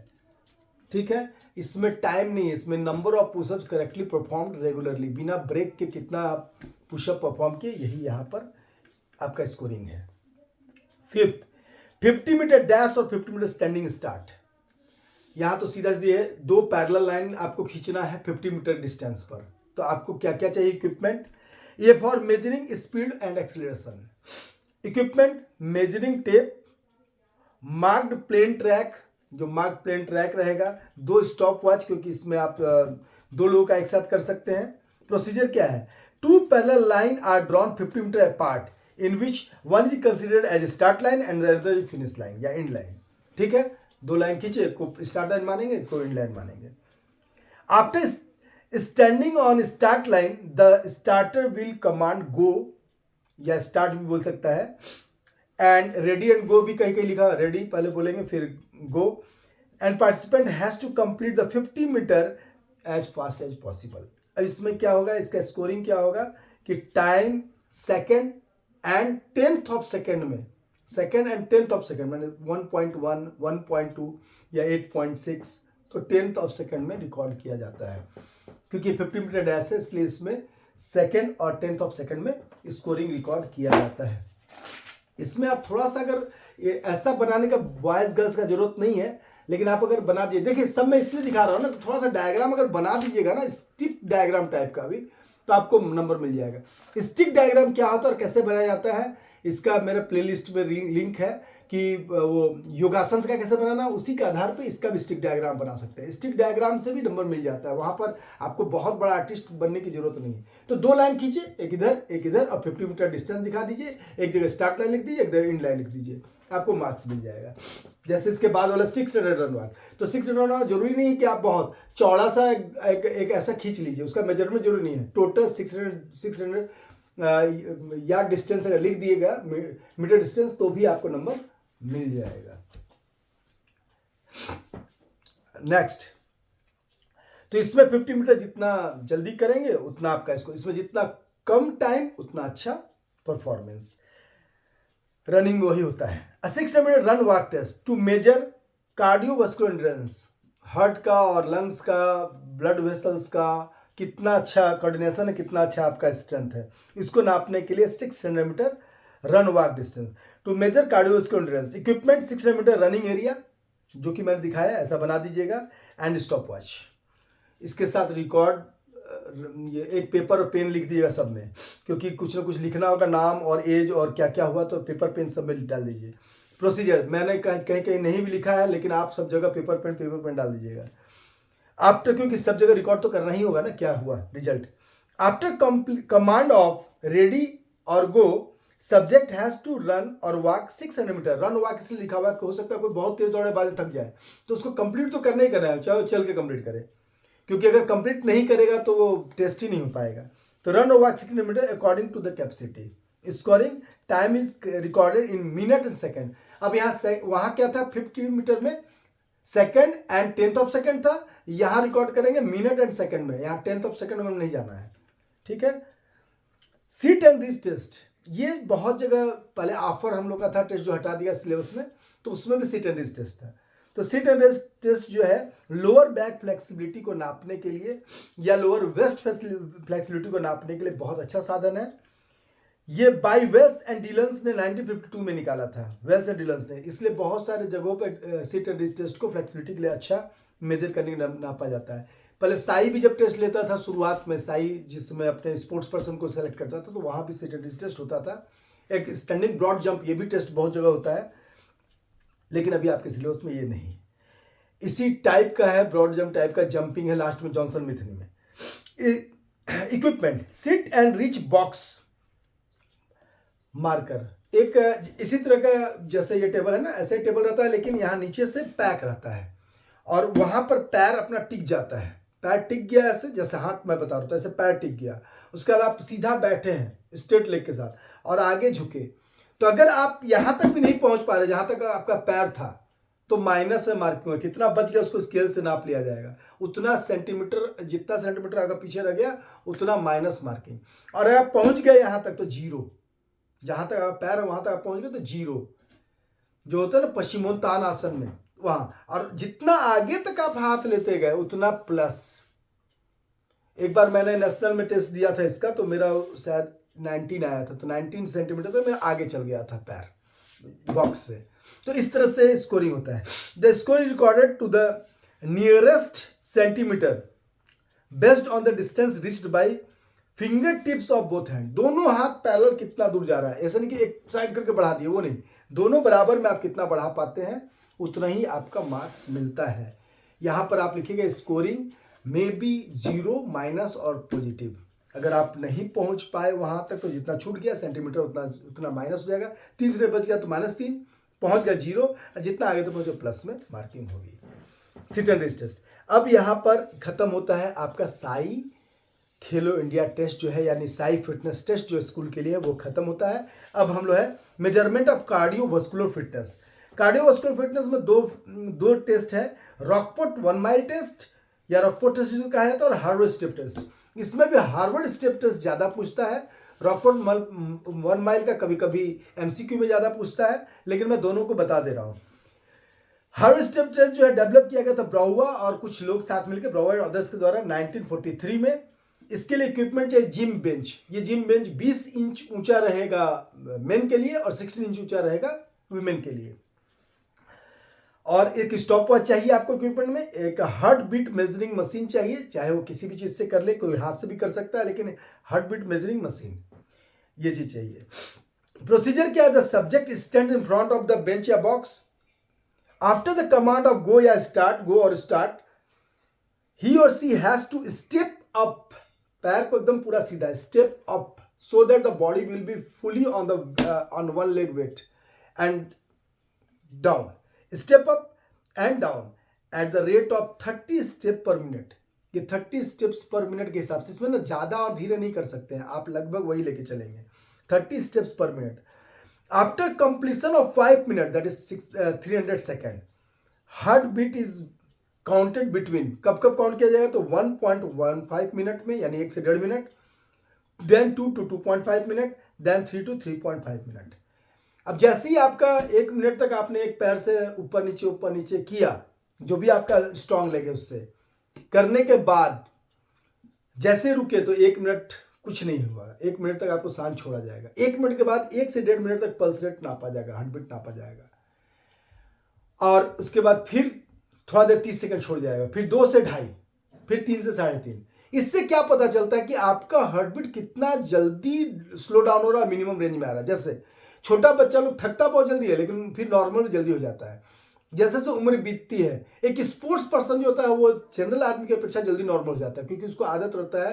ठीक है। इसमें time नहीं है, इसमें number of pushups correctly performed regularly, बिना ब्रेक के कितना आप पुशअप परफॉर्म किए, यही यहाँ पर आपका स्कोरिंग है। फिफ्थ, 50 मीटर डैश और 50 मीटर स्टैंडिंग स्टार्ट। यहाँ तो सीधा सीधे है, दो पैरेलल लाइन आपको खींचना है 50 मीटर डिस्टेंस पर। तो आपको क्या क्या चाहिए इक्विपमेंट? ये for measuring speed and acceleration. Equipment measuring tape, marked plain track, जो मार्क प्लेन ट्रैक रहेगा, दो स्टॉप वॉच क्योंकि इसमें आप दो लोगों का एक साथ कर सकते हैं। प्रोसीजर क्या है? Two parallel line are drawn 50 metre apart in which one is considered as start line and the other finish line या एंड लाइन, ठीक है। दो लाइन खींचे, को स्टार्ट लाइन मानेंगे, को एंड लाइन मानेंगे। After standing on start line the starter will command go या स्टार्ट भी बोल सकता है, एंड रेडी एंड गो भी कहीं कहीं लिखा, रेडी पहले बोलेंगे फिर go, and participant has to complete the 50 metre as fast as possible. अब इसमें क्या होगा, इसका स्कोरिंग क्या होगा कि time, second and 10th of second में, second and 10th of second मैंने 1.1, 1.2 या 8.6, तो 10th ऑफ सेकेंड में रिकॉर्ड किया जाता है क्योंकि 50 मीटर डैश है, इसलिए इसमें सेकेंड और 10th ऑफ सेकेंड में स्कोरिंग रिकॉर्ड किया जाता है। इसमें आप थोड़ा सा अगर ऐसा बनाने का बॉयज गर्ल्स का जरूरत नहीं है, लेकिन आप अगर बना दिए, देखिए सब मैं इसलिए दिखा रहा हूँ ना, थोड़ा सा डायग्राम अगर बना दीजिएगा ना, स्टिक डायग्राम टाइप का भी, तो आपको नंबर मिल जाएगा। स्टिक डायग्राम क्या होता है और कैसे बनाया जाता है, इसका मेरा प्लेलिस्ट में लिंक है कि वो योगासन का कैसे बनाना, उसी के आधार पे इसका भी स्टिक डायग्राम बना सकते हैं। स्टिक डायग्राम से भी नंबर मिल जाता है, वहां पर आपको बहुत बड़ा आर्टिस्ट बनने की जरूरत नहीं है। तो दो लाइन खींचिए, एक इधर और 50 मीटर डिस्टेंस दिखा दीजिए, एक जगह स्टार्ट लाइन लिख दीजिए, एक जगह एंड लाइन लिख दीजिए, आपको मार्क्स मिल जाएगा। जैसे इसके बाद वाला 600 रन वाक, तो 600 रन वाक जरूरी नहीं है कि आप बहुत चौड़ा सा एक ऐसा खींच लीजिए, उसका मेजरमेंट जरूरी नहीं है। टोटल 600 या डिस्टेंस अगर लिख दिएगा मीटर डिस्टेंस तो भी आपको नंबर मिल जाएगा। नेक्स्ट, तो इसमें 50 मीटर जितना जल्दी करेंगे उतना आपका इसको, इसमें जितना कम टाइम उतना अच्छा परफॉर्मेंस। रनिंग वही होता है। 600 metre run walk test to measure cardiovascular endurance, heart का और लंग्स का, ब्लड वेसल्स का कितना अच्छा कोऑर्डिनेशन है, कितना अच्छा आपका स्ट्रेंथ है, इसको नापने के लिए 600 metre run walk distance to measure cardiovascular endurance. Equipment 600 metre running area, जो कि मैंने दिखाया ऐसा बना दीजिएगा, एंड स्टॉप वॉच। इसके साथ रिकॉर्ड, ये एक पेपर और पेन लिख दीजिएगा सब में, क्योंकि कुछ ना कुछ लिखना होगा, नाम और एज और क्या क्या हुआ, तो पेपर पेन सब में डाल दीजिए। प्रोसीजर मैंने कहीं कहीं नहीं भी लिखा है, लेकिन आप सब जगह पेपर पेन डाल दीजिएगा। आफ्टर, क्योंकि सब जगह रिकॉर्ड तो करना ही होगा ना क्या हुआ result. After command of ready और गो, सब्जेक्ट हैज टू रन और वॉक 600 मीटर। रन वॉक इसलिए लिखा हुआ है, हो सकता है कोई बहुत तेज दौड़े, बाद थक जाए, तो उसको कंप्लीट तो करना ही करना है, चाहे वो चल के कंप्लीट करे, क्योंकि अगर कंप्लीट नहीं करेगा तो वो टेस्ट ही नहीं हो पाएगा। तो रन और walk 600 metre according to the capacity. Scoring time is recorded in minute and second. अब यहाँ वहाँ क्या था, 50 मीटर में second and 10th of second था, यहाँ रिकॉर्ड करेंगे मिनट एंड सेकेंड में, यहाँ 10th ऑफ सेकेंड में नहीं जाना है, ठीक है। सीट एंड रीच टेस्ट, ये बहुत जगह पहले ऑफर हम लोग का था टेस्ट, जो हटा दिया सिलेबस में, तो उसमें भी सीट एंड रीच टेस्ट था। तो सीट एंड रीच टेस्ट जो है लोअर बैक फ्लेक्सिबिलिटी को नापने के लिए या लोअर वेस्ट फ्लेक्सिबिलिटी को नापने के लिए बहुत अच्छा साधन है। ये बाय वेल्स एंड डीलन्स ने 1952 में निकाला था, वेल्स एंड डीलन्स ने, इसलिए बहुत सारे जगहों पर सीट एंड रीच टेस्ट को फ्लेक्सिबिलिटी के लिए अच्छा मेजर करने के लिए नापा जाता है। पहले साई भी जब टेस्ट लेता था शुरुआत में, साई जिसमें अपने स्पोर्ट्स पर्सन को सेलेक्ट करता था, तो वहाँ भी सीट एंड रीच टेस्ट होता था। एक स्टैंडिंग ब्रॉड जंप, ये भी टेस्ट बहुत जगह होता है, लेकिन अभी आपके सिलेबस में ये नहीं। इसी टाइप का है, ब्रॉड जंप टाइप का जंपिंग है लास्ट में जॉनसन मिथनी में। Equipment seat and rich box marker, एक इसी तरह का जैसे ये टेबल है ना, ऐसे टेबल रहता है लेकिन यहाँ नीचे से पैक रहता है और वहां पर पैर अपना टिक जाता है। पैर टिक गया ऐसे, जैसे हाथ मैं बता रहा था, ऐसे पैर टिक गया, उसके बाद आप सीधा बैठे हैं स्ट्रेट लेग के साथ और आगे झुके, तो अगर आप यहां तक भी नहीं पहुंच पा रहे जहां तक आपका पैर था तो माइनस है मार्किंग है, कितना बच गया उसको स्केल से नाप लिया जाएगा, उतना सेंटीमीटर, जितना सेंटीमीटर आपका पीछे रह गया उतना माइनस मार्किंग। और अगर आप पहुंच गए यहां तक तो जीरो, जहां तक आप पैर वहां तक आप पहुंच गए तो जीरो, जो होता है ना पश्चिमोत्तान आसन में वहां, और जितना आगे तक आप हाथ लेते गए उतना प्लस। एक बार मैंने नेशनल में टेस्ट दिया था इसका, तो मेरा शायद 19 आया था, तो 19 सेंटीमीटर तक मैं आगे चल गया था पैर बॉक्स से। तो इस तरह से स्कोरिंग होता है। The score is recorded to the nearest centimetre based on the distance reached by finger tips of both hand. दोनों हाथ पैरेलल कितना दूर जा रहा है, ऐसा नहीं कि एक साइड करके बढ़ा दिए, वो नहीं, दोनों बराबर में आप कितना बढ़ा पाते हैं उतना ही आपका मार्क्स मिलता है। यहां पर आप लिखिएगा स्कोरिंग में बी जीरो, माइनस और पॉजिटिव। अगर आप नहीं पहुंच पाए वहां तक तो जितना छूट गया सेंटीमीटर उतना माइनस हो जाएगा, 3 से बच गया तो -3, पहुंच गया जीरो, जितना आगे तो पहुंचे प्लस में मार्किंग होगी। Sit and reach test. अब यहाँ पर खत्म होता है आपका साई खेलो इंडिया टेस्ट जो है, यानी साई फिटनेस टेस्ट जो स्कूल के लिए वो खत्म होता है। अब हम लोग है measurement of cardiovascular fitness. Cardiovascular fitness में दो टेस्ट है, रॉकपोर्ट 1 माइल टेस्ट या रॉकपोर्ट टेस्ट जो कहा जाता है, और हार्वर्ड स्टेप टेस्ट। इसमें भी हार्वर्ड स्टेप टेस्ट ज़्यादा पूछता है, रॉकपोर्ट 1 माइल का कभी कभी एमसीक्यू में ज़्यादा पूछता है, लेकिन मैं दोनों को बता दे रहा हूँ। हार्वर्ड स्टेप टेस्ट जो है डेवलप किया गया था ब्राउआ और कुछ लोग साथ मिलकर, ब्राउआ और अदर्स के द्वारा 1943 में। इसके लिए इक्विपमेंट चाहिए जिम बेंच। ये जिम बेंच 20 इंच ऊंचा रहेगा मेन के लिए और 16 इंच ऊंचा रहेगा वुमेन के लिए। और एक स्टॉप वॉच चाहिए आपको इक्विपमेंट में, एक हार्ट बीट मेजरिंग मशीन चाहिए, चाहे वो किसी भी चीज से कर ले, कोई हाथ से भी कर सकता है, लेकिन हार्ट बीट मेजरिंग मशीन ये चीज चाहिए। प्रोसीजर क्या है, the subject stand in front of the bench या box. After the command of go या स्टार्ट, गो और स्टार्ट, ही और she has to step up, पैर को एकदम पूरा सीधा, step up, so that the body will be fully on one leg weight and down, step up and down at the rate of 30 step per minute. ये 30 steps per minute के हिसाब से, इसमें ना ज्यादा और धीरे नहीं कर सकते हैं आप, लगभग वही लेके चलेंगे 30 steps per minute. After completion of 5 minute, that is 300 second, heart beat is counted between, कब कब काउंट किया जाएगा तो 1.15 मिनट में, यानी 1 से 1.5 minute, then 2 to 2.5 minute, then 3 to 3.5 minute. अब जैसे ही आपका 1 मिनट तक आपने एक पैर से ऊपर नीचे किया, जो भी आपका स्ट्रांग लगे उससे करने के बाद जैसे रुके तो 1 मिनट कुछ नहीं हुआ, 1 मिनट तक आपको सांस छोड़ा जाएगा। 1 मिनट के बाद 1 से 1.5 मिनट तक पल्स रेट नापा जाएगा, हार्ट बीट नापा जाएगा, और उसके बाद फिर थोड़ा देर 30 सेकंड छोड़ जाएगा, फिर 2 से 2.5, फिर 3 से 3.5। इससे क्या पता चलता है कि आपका हार्ट बीट कितना जल्दी स्लो डाउन हो रहा है, मिनिमम रेंज में आ रहा है। जैसे छोटा बच्चा लोग थकता बहुत जल्दी है, लेकिन फिर नॉर्मल में जल्दी हो जाता है। जैसे जैसे उम्र बीतती है, एक स्पोर्ट्स पर्सन जो होता है वो जनरल आदमी की अपेक्षा जल्दी नॉर्मल हो जाता है, क्योंकि उसको आदत रहता है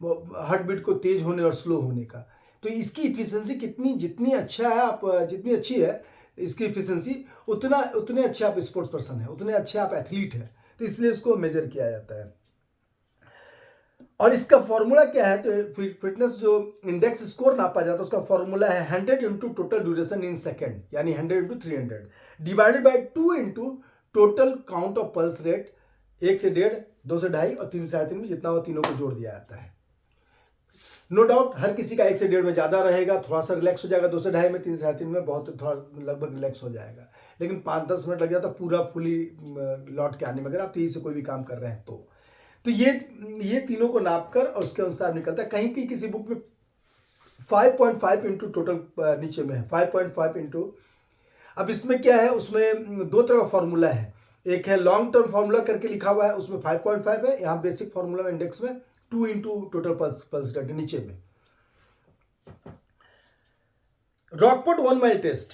हार्ट बीट को तेज होने और स्लो होने का। तो इसकी इफिशियंसी जितनी अच्छा है, आप जितनी अच्छी है इसकी इफिशियंसी, उतने अच्छे आप स्पोर्ट्स पर्सन है, उतने अच्छे आप एथलीट है, तो इसलिए इसको मेजर किया जाता है। और इसका फॉर्मूला क्या है, तो फिटनेस जो इंडेक्स स्कोर नापा जाता है उसका फॉर्मूला है 100 into total duration in second, यानी 100 into 300 divided by 2 into total count of pulse rate, 1 से 1.5, 2 से 2.5 और 3 से 3.5 में जितना हो तीनों को जोड़ दिया जाता है। नो डाउट हर किसी का 1 से 1.5 में ज्यादा रहेगा, थोड़ा सा रिलैक्स हो जाएगा, 2 से 2.5 में, 3 से 3.5 में बहुत थोड़ा लगभग रिलैक्स हो जाएगा, लेकिन 5-10 मिनट लग जाता पूरा फुली लौट के आने में, अगर आप तेजी से कोई भी काम कर रहे हैं तो ये तीनों को नाप कर और उसके अनुसार निकलता है। कहीं की किसी बुक में 5.5 इंटू टोटल नीचे में है 5.5 इंटू। अब इसमें क्या है, उसमें 2 तरह का फॉर्मूला है, एक है लॉन्ग टर्म फॉर्मूला करके लिखा हुआ है, उसमें 5.5 है, यहाँ बेसिक फॉर्मूला में इंडेक्स में 2 इंटू टोटल पल्स रेट नीचे में। Rockport 1 mile test,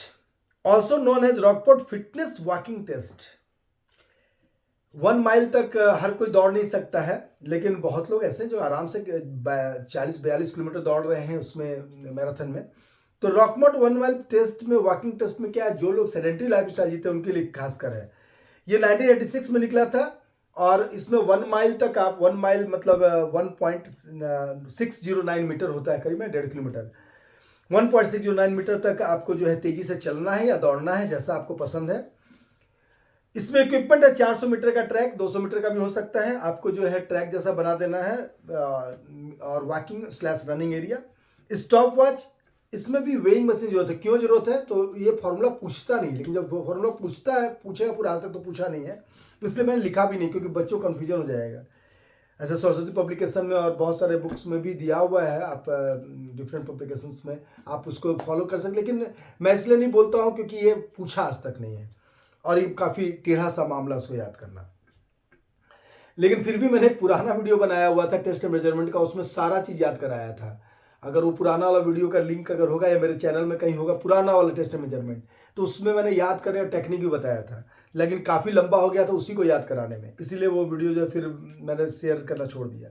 also known as Rockport fitness walking test. 1 mile तक हर कोई दौड़ नहीं सकता है, लेकिन बहुत लोग ऐसे हैं जो आराम से 40-42 किलोमीटर दौड़ रहे हैं उसमें, मैराथन में। तो रॉकमोट 1 माइल टेस्ट में, वॉकिंग टेस्ट में क्या है, जो लोग सेडेंटरी लाइफ स्टाइल जीते हैं उनके लिए खासकर है। ये 1986 में निकला था और इसमें 1 माइल तक आप, 1 माइल मतलब 1.609 मीटर होता है, करीब 1.5 किलोमीटर। 1.609 मीटर तक आपको जो है तेजी से चलना है या दौड़ना है, जैसा आपको पसंद है। इसमें इक्विपमेंट है 400 मीटर का ट्रैक, 200 मीटर का भी हो सकता है, आपको जो है ट्रैक जैसा बना देना है, और वॉकिंग/रनिंग एरिया। स्टॉप वॉच, इसमें भी वेइंग मशीन जरूरत है। क्यों जरूरत है, तो ये फॉर्मूला पूछता नहीं, लेकिन जब वो फॉर्मूला पूछता है, पूछेगा पूरा, आज तक तो पूछा नहीं है, इसलिए मैंने लिखा भी नहीं, क्योंकि बच्चों को कन्फ्यूजन हो जाएगा। ऐसे सरस्वती पब्लिकेशन में और बहुत सारे बुक्स में भी दिया हुआ है, आप डिफरेंट पब्लिकेशंस में आप उसको फॉलो कर सकते, लेकिन मैं इसलिए नहीं बोलता हूँ क्योंकि ये पूछा आज तक नहीं है और ये काफ़ी टेढ़ा सा मामला उसको याद करना। लेकिन फिर भी मैंने एक पुराना वीडियो बनाया हुआ था टेस्ट मेजरमेंट का, उसमें सारा चीज़ याद कराया था। अगर वो पुराना वाला वीडियो का लिंक अगर होगा या मेरे चैनल में कहीं होगा पुराना वाला टेस्ट मेजरमेंट, तो उसमें मैंने याद करने का टेक्निक भी बताया था, लेकिन काफ़ी लंबा हो गया था उसी को याद कराने में, इसीलिए वो वीडियो जो फिर मैंने शेयर करना छोड़ दिया।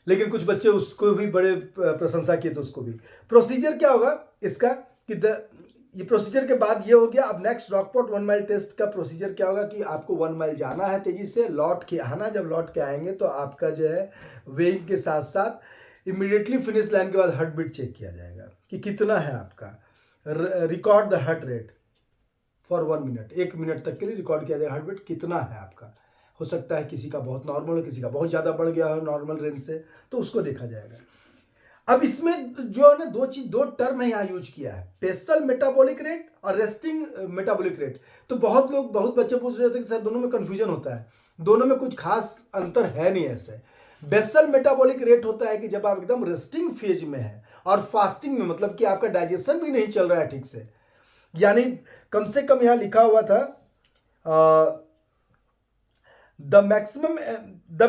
लेकिन कुछ बच्चे उसको भी बड़े प्रशंसा किए थे उसको भी। प्रोसीजर क्या होगा इसका कि ये प्रोसीजर के बाद ये हो गया। अब नेक्स्ट रॉकपोर्ट 1 माइल टेस्ट का प्रोसीजर क्या होगा कि आपको 1 माइल जाना है तेजी से, लौट के आना। जब लौट के आएंगे तो आपका जो है वेइंग के साथ साथ इमीडिएटली फिनिश लाइन के बाद हार्ट बीट चेक किया जाएगा कि कितना है आपका। Record the heart rate for 1 minute, 1 minute तक के लिए रिकॉर्ड किया जाएगा हार्ट बीट कितना है आपका। हो सकता है किसी का बहुत नॉर्मल हो, किसी का बहुत ज़्यादा बढ़ गया हो नॉर्मल रेंज से, तो उसको देखा जाएगा। अब इसमें जो है ना, दो टर्म है यहाँ यूज किया है, बेसल मेटाबॉलिक रेट और रेस्टिंग मेटाबॉलिक रेट। तो बहुत बच्चे पूछ रहे थे कि सर दोनों में कंफ्यूजन होता है, दोनों में कुछ खास अंतर है नहीं ऐसे। बेसल मेटाबॉलिक रेट होता है कि जब आप एकदम रेस्टिंग फेज में है, और फास्टिंग में मतलब कि आपका डाइजेशन भी नहीं चल रहा है ठीक से, यानी कम से कम यहाँ लिखा हुआ था the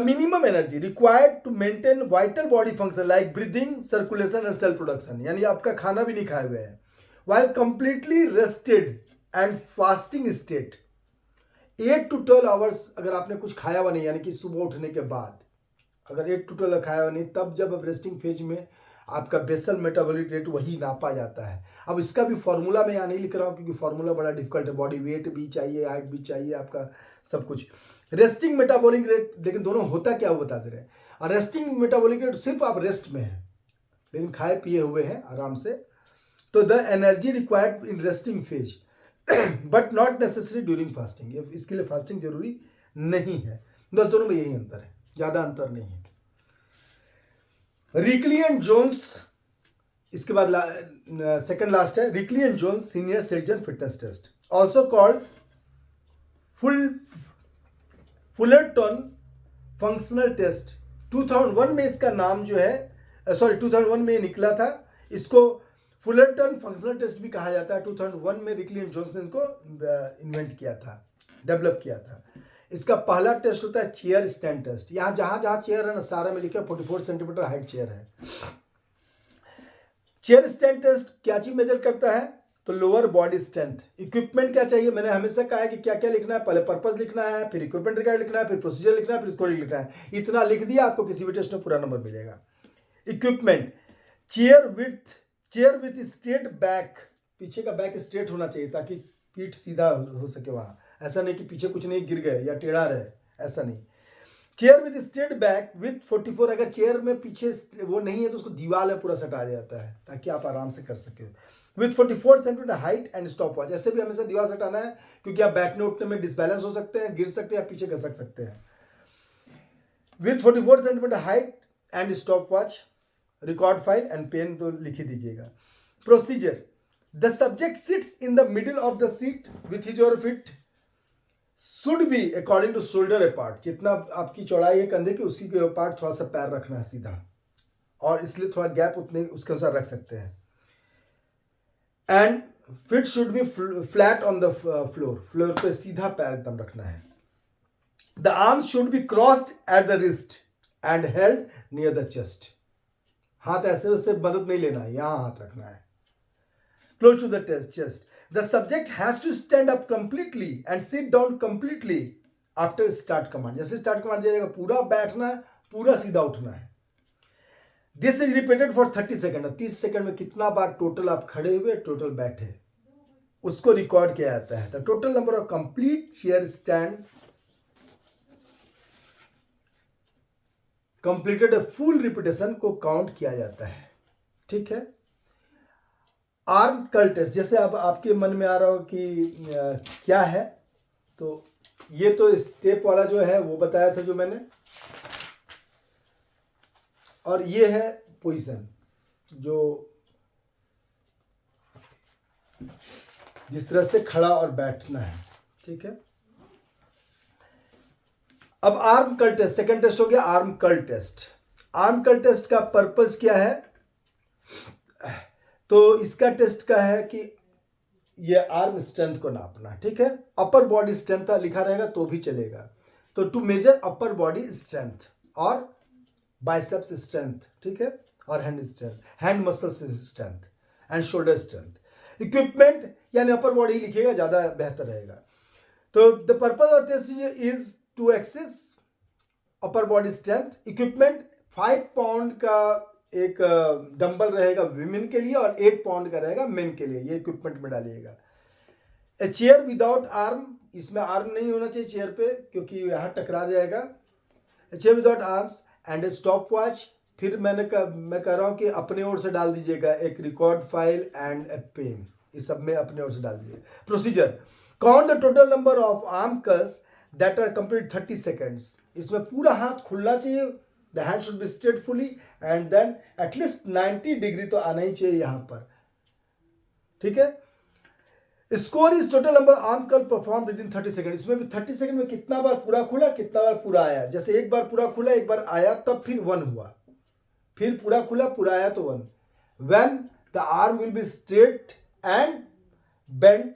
minimum energy required to maintain vital body function like breathing, circulation and cell production, यानी आपका खाना भी नहीं खाए हुए हैं, while completely rested and fasting state 8 to 12 hours अगर आपने कुछ खाया हुआ नहीं, यानी कि सुबह उठने के बाद अगर 8 to 12 खाया हुआ नहीं, तब जब अब रेस्टिंग फेज में आपका बेसल मेटाबॉलिक रेट वही नापा जाता है। अब इसका भी फॉर्मूला मैं यहाँ नहीं लिख रहा हूँ क्योंकि फॉर्मूला बड़ा डिफिकल्ट है, बॉडी वेट भी चाहिए, हाइट भी चाहिए, आपका सब कुछ। रेस्टिंग मेटाबॉलिक रेट, लेकिन दोनों होता क्या वो बता दे रहे हैं। और रेस्टिंग मेटाबॉलिक रेट सिर्फ आप रेस्ट में हैं, लेकिन खाए पिए हुए हैं आराम से, तो the energy required in resting phase but not necessary during fasting, इसके लिए फास्टिंग जरूरी नहीं है। बस दोनों में यही अंतर है, ज़्यादा अंतर नहीं है। रिकली एंड जोन्स, इसके बाद सेकंड लास्ट है, Rikli and Jones senior citizen fitness test, also called Fullerton functional test. 2001 में इसका नाम जो है 2001 में निकला था, इसको फुलरटन फंक्शनल टेस्ट भी कहा जाता है। 2001 में रिकली एंड जोन्स ने इनको इन्वेंट किया था, डेवलप किया था। इसका पहला टेस्ट होता है चेयर स्टैंड टेस्ट। यहाँ जहाँ चेयर है ना, सारा में लिखा 44 सेंटीमीटर हाइट चेयर है। चेयर स्टैंड टेस्ट क्या चीज मेजर करता है, तो लोअर बॉडी स्ट्रेंथ। इक्विपमेंट क्या चाहिए, मैंने हमेशा कहा है कि क्या क्या लिखना है, पहले पर्पस लिखना है, फिर इक्विपमेंट रिक्वायर्ड लिखना है, फिर प्रोसीजर लिखना है, फिर स्कोरिंग लिखना है। इतना लिख दिया, आपको किसी भी टेस्ट में पूरा नंबर मिलेगा। Equipment, chair with straight back, पीछे का बैक स्ट्रेट होना चाहिए ताकि पीठ सीधा हो सके वहाँ, ऐसा नहीं कि पीछे कुछ नहीं गिर गए या टेढ़ा रहे, ऐसा नहीं। Chair with straight back with 44, अगर चेयर में पीछे वो नहीं है तो उसको दीवार में पूरा सटा जाता है ताकि आप आराम से कर सके। With 44 centimetre height and stop watch, ऐसे भी हमेशा दीवार सटाना है क्योंकि आप बैठने उठने में डिसबैलेंस हो सकते हैं, गिर सकते हैं या पीछे खसक सकते हैं। With 44 centimetre height and stop watch, record file and pen तो लिख ही दीजिएगा। प्रोसीजर, the subject sits in the middle of the seat with his और feet should be according to shoulder apart, जितना आपकी चौड़ाई है कंधे की उसी के अपार्ट थोड़ा सा पैर रखना है सीधा, और इसलिए थोड़ा गैप उतने उसके अनुसार रख सकते हैं। And feet should be flat on the floor पे सीधा पैर एकदम रखना है। The arms should be crossed at the wrist and held near the chest, हाथ ऐसे वैसे मदद नहीं लेना है, यहां हाथ रखना है, close to the chest. The subject has to stand up completely and sit down completely after start command. जैसे स्टार्ट कमांड दिया जाएगा पूरा बैठना है, पूरा सीधा उठना है। This is repeated for 30 second. 30 second में कितना बार टोटल आप खड़े हुए, टोटल बैठे, उसको रिकॉर्ड किया जाता है। The total number of complete chair stand completed full repetition को काउंट किया जाता है। ठीक है। आर्म कर्ल टेस्ट, जैसे अब आपके मन में आ रहा हो कि क्या है, तो ये तो स्टेप वाला जो है वो बताया था जो मैंने, और ये है पोजीशन जो जिस तरह से खड़ा और बैठना है। ठीक है। अब arm curl test, second test हो गया arm curl test. Arm curl test का पर्पस क्या है, तो इसका टेस्ट का है कि ये आर्म स्ट्रेंथ को नापना। ठीक है। अपर बॉडी स्ट्रेंथ लिखा रहेगा तो भी चलेगा। तो to measure upper body strength और बाइसेप्स स्ट्रेंथ, ठीक है, और hand strength, hand muscle strength and shoulder strength. Equipment यानी अपर बॉडी लिखिएगा, ज़्यादा बेहतर रहेगा। तो the purpose of test is to assess upper body strength. Equipment 5 pound का एक डंबल रहेगा विमेन के लिए और 8 पाउंड का रहेगा मेन के लिए, ये इक्विपमेंट में डालिएगा। ए चेयर विदाउट आर्म, इसमें आर्म नहीं होना चाहिए चेयर पे क्योंकि यहाँ टकरा जाएगा। A chair without arms and A stop watch. फिर मैं कह रहा हूँ कि अपने ओर से डाल दीजिएगा एक record file and a pen, इस सब में अपने ओर से डाल दीजिए। Procedure, count the total number of arm curls that are complete 30 seconds. इसमें पूरा हाथ खुलना चाहिए, the hand should be straight fully and then at least 90 degree तो आना ही चाहिए यहाँ पर। ठीक है। Score is total number arm curl perform within 30 second. इसमें भी 30 सेकंड में कितना बार पूरा खुला, कितना बार पूरा आया। जैसे एक बार पूरा खुला, एक बार आया, तब फिर 1 हुआ, फिर पूरा खुला, पूरा आया तो 1। When the arm will be straight and bend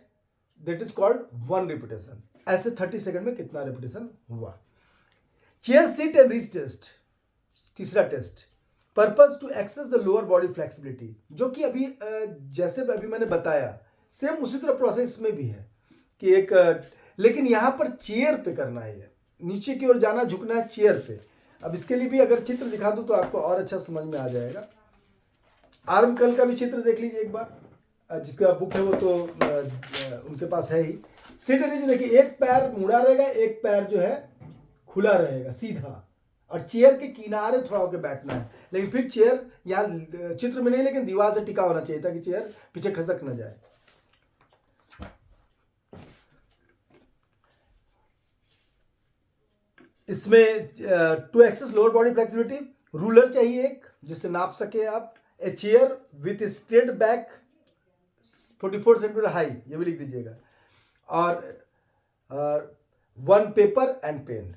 that is called 1 repetition. ऐसे 30 सेकंड में कितना रिपीटेशन हुआ। Chair seat and reach test, तीसरा टेस्ट। Purpose to access the lower body flexibility, जो कि अभी जैसे अभी मैंने बताया सेम उसी तरह प्रोसेस में भी है कि एक, लेकिन यहाँ पर चेयर पे करना है, नीचे की ओर जाना, झुकना है चेयर पे। अब इसके लिए भी अगर चित्र दिखा दूं तो आपको और अच्छा समझ में आ जाएगा। आर्म कर्ल का भी चित्र देख लीजिए एक बार, जिसका बुक है वो तो उनके पास है ही। सीट नीचे देखिए, एक पैर मुड़ा रहेगा, एक पैर जो है खुला रहेगा सीधा, और चेयर के किनारे थोड़ा होकर बैठना है। लेकिन फिर चेयर यहाँ चित्र में नहीं, लेकिन दीवार से टिका होना चाहिए ताकि चेयर पीछे खसक न जाए। इसमें to assess lower body flexibility, ruler चाहिए एक जिससे नाप सके आप। A chair with straight back 44 centimetre high, ये भी लिख दीजिएगा, और 1 paper and pen.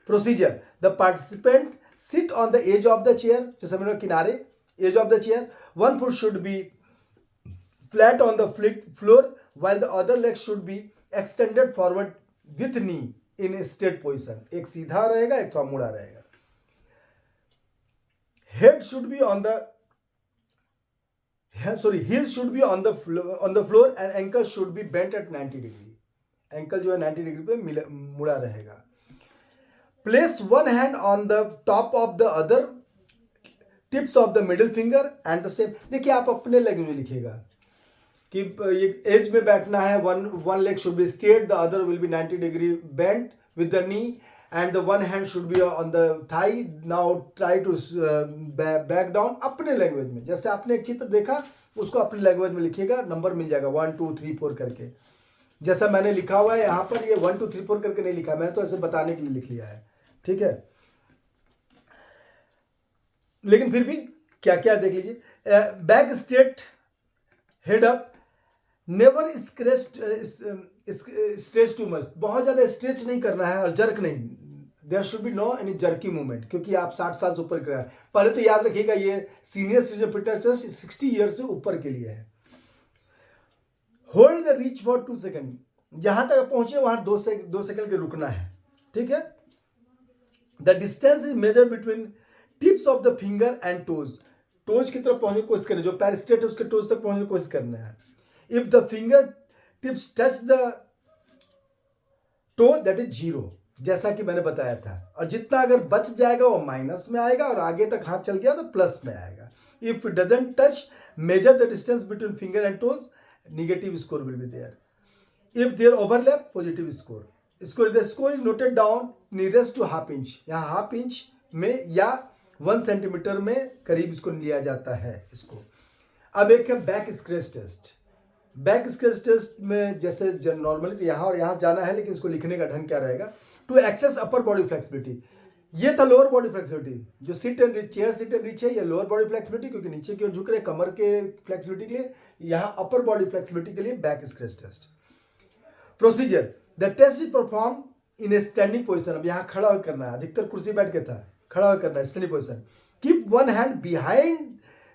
Procedure, the participant sit on the edge of the chair, जैसे मैंने किनारे, edge of the chair. 1 foot should be flat on the floor while the other leg should be extended forward with knee in a straight position। एक सीधा रहेगा, एक थोड़ा मुड़ा रहेगा। Head should be on the heels should be on the floor and ankle should be bent at 90 degree। Ankle जो है 90 degree पे मुड़ा रहेगा। Place one hand on the top of the other tips of the middle finger and the same। देखिए आप अपने language में लिखिएगा कि ये एज में बैठना है, one leg should be straight, the other will be 90 degree bent with the knee and the one hand should be on the thigh। Now try to back down अपने लैंग्वेज में। जैसे आपने एक चित्र देखा उसको अपने लैंग्वेज में लिखिएगा, नंबर मिल जाएगा 1 2 3 4 करके। जैसा मैंने लिखा हुआ है यहाँ पर, ये 1 2 3 4 करके नहीं लिखा, मैंने तो ऐसे बताने के लिए लिख लिया है। ठीक है। लेकिन फिर भी क्या क्या देख लीजिए। Back straight, head up, never stretch too much, बहुत ज्यादा स्ट्रेच नहीं करना है और जर्क नहीं। There should be no any jerky movement, क्योंकि आप 60 साल से ऊपर का। पहले तो याद रखिएगा ये senior citizen fitness test 60 year से ऊपर के लिए है। Hold the reach for 2 second, जहां तक पहुंचे वहां 2 सेकेंड के रुकना है। ठीक है। The distance is measure between tips of the finger and toes, toes की तरफ पहुंचने की कोशिश करें, जो पैर स्ट्रेट है उसके टोज तक पहुंचने की कोशिश करना है। If the finger tips touch the toe that is zero, जैसा कि मैंने बताया था। और जितना अगर बच जाएगा वो माइनस में आएगा, और आगे तक हाथ चल गया तो प्लस में आएगा। If it doesn't touch, measure the distance between finger and toes, negative score will be there. If there overlap, positive score. The score is noted down nearest to half inch, यहाँ half inch में या 1 centimetre में करीब इसको लिया जाता है इसको। अब एक है back scratch test. Back scratch test में जैसे नॉर्मली यहाँ और यहाँ जाना है, लेकिन इसको लिखने का ढंग क्या रहेगा, to assess upper body flexibility. ये था लोअर बॉडी फ्लेक्सिबिलिटी, जो sit and reach, chair sit and reach है, ये लोअर बॉडी फ्लेक्सिबिलिटी, क्योंकि नीचे की ओर झुक रहे कमर के फ्लेक्सिबिलिटी के लिए। यहाँ अपर बॉडी फ्लेक्सिबिलिटी के लिए back scratch test. Procedure, the test is perform in a standing position. अब यहाँ खड़ा होकर करना है, अधिकतर कुर्सी बैठ के था, खड़ा होकर करना है, standing position. Keep one hand behind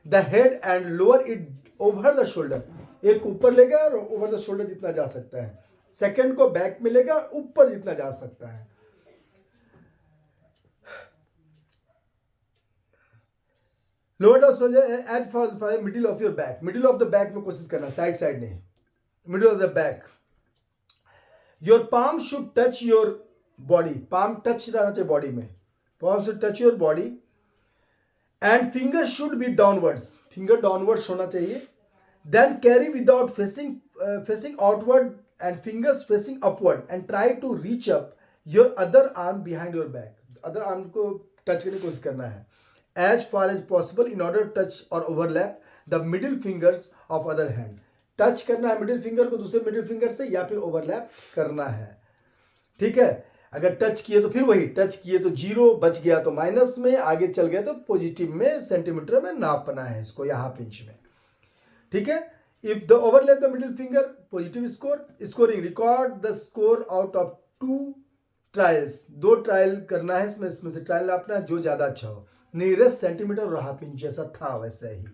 the head and lower it over the shoulder. एक ऊपर लेगा और ओवर द शोल्डर जितना जा सकता है। सेकंड को बैक में लेगा, ऊपर जितना जा सकता है। Lower the shoulder edge for middle of your back. Middle of the back में कोशिश करना, साइड साइड नहीं, middle of the back. Your palm should touch your body. Palm touch रहना चाहिए बॉडी में, palm should touch your body and finger should be downwards. Finger downwards होना चाहिए। Then carry without facing outward and fingers facing upward and try to reach up your other arm behind your back. Other arm को touch करने की कोशिश करना है। As far as possible in order to touch or overlap the middle fingers of other hand. Touch करना है middle finger को दूसरे मिडिल फिंगर से, या फिर ओवरलैप करना है। ठीक है, अगर टच किए तो फिर वही, टच किए तो जीरो, बच गया तो माइनस में, आगे चल गया तो पॉजिटिव में, सेंटीमीटर में नापना है इसको या हाफ इंच में। ठीक है। If the overlap the middle finger, positive score. Scoring, record the score out of 2 trials. 2 trial करना है इसमें से ट्रायल नापना है जो ज्यादा अच्छा हो। नियरेस्ट सेंटीमीटर और हाफ इंच जैसा था वैसे ही।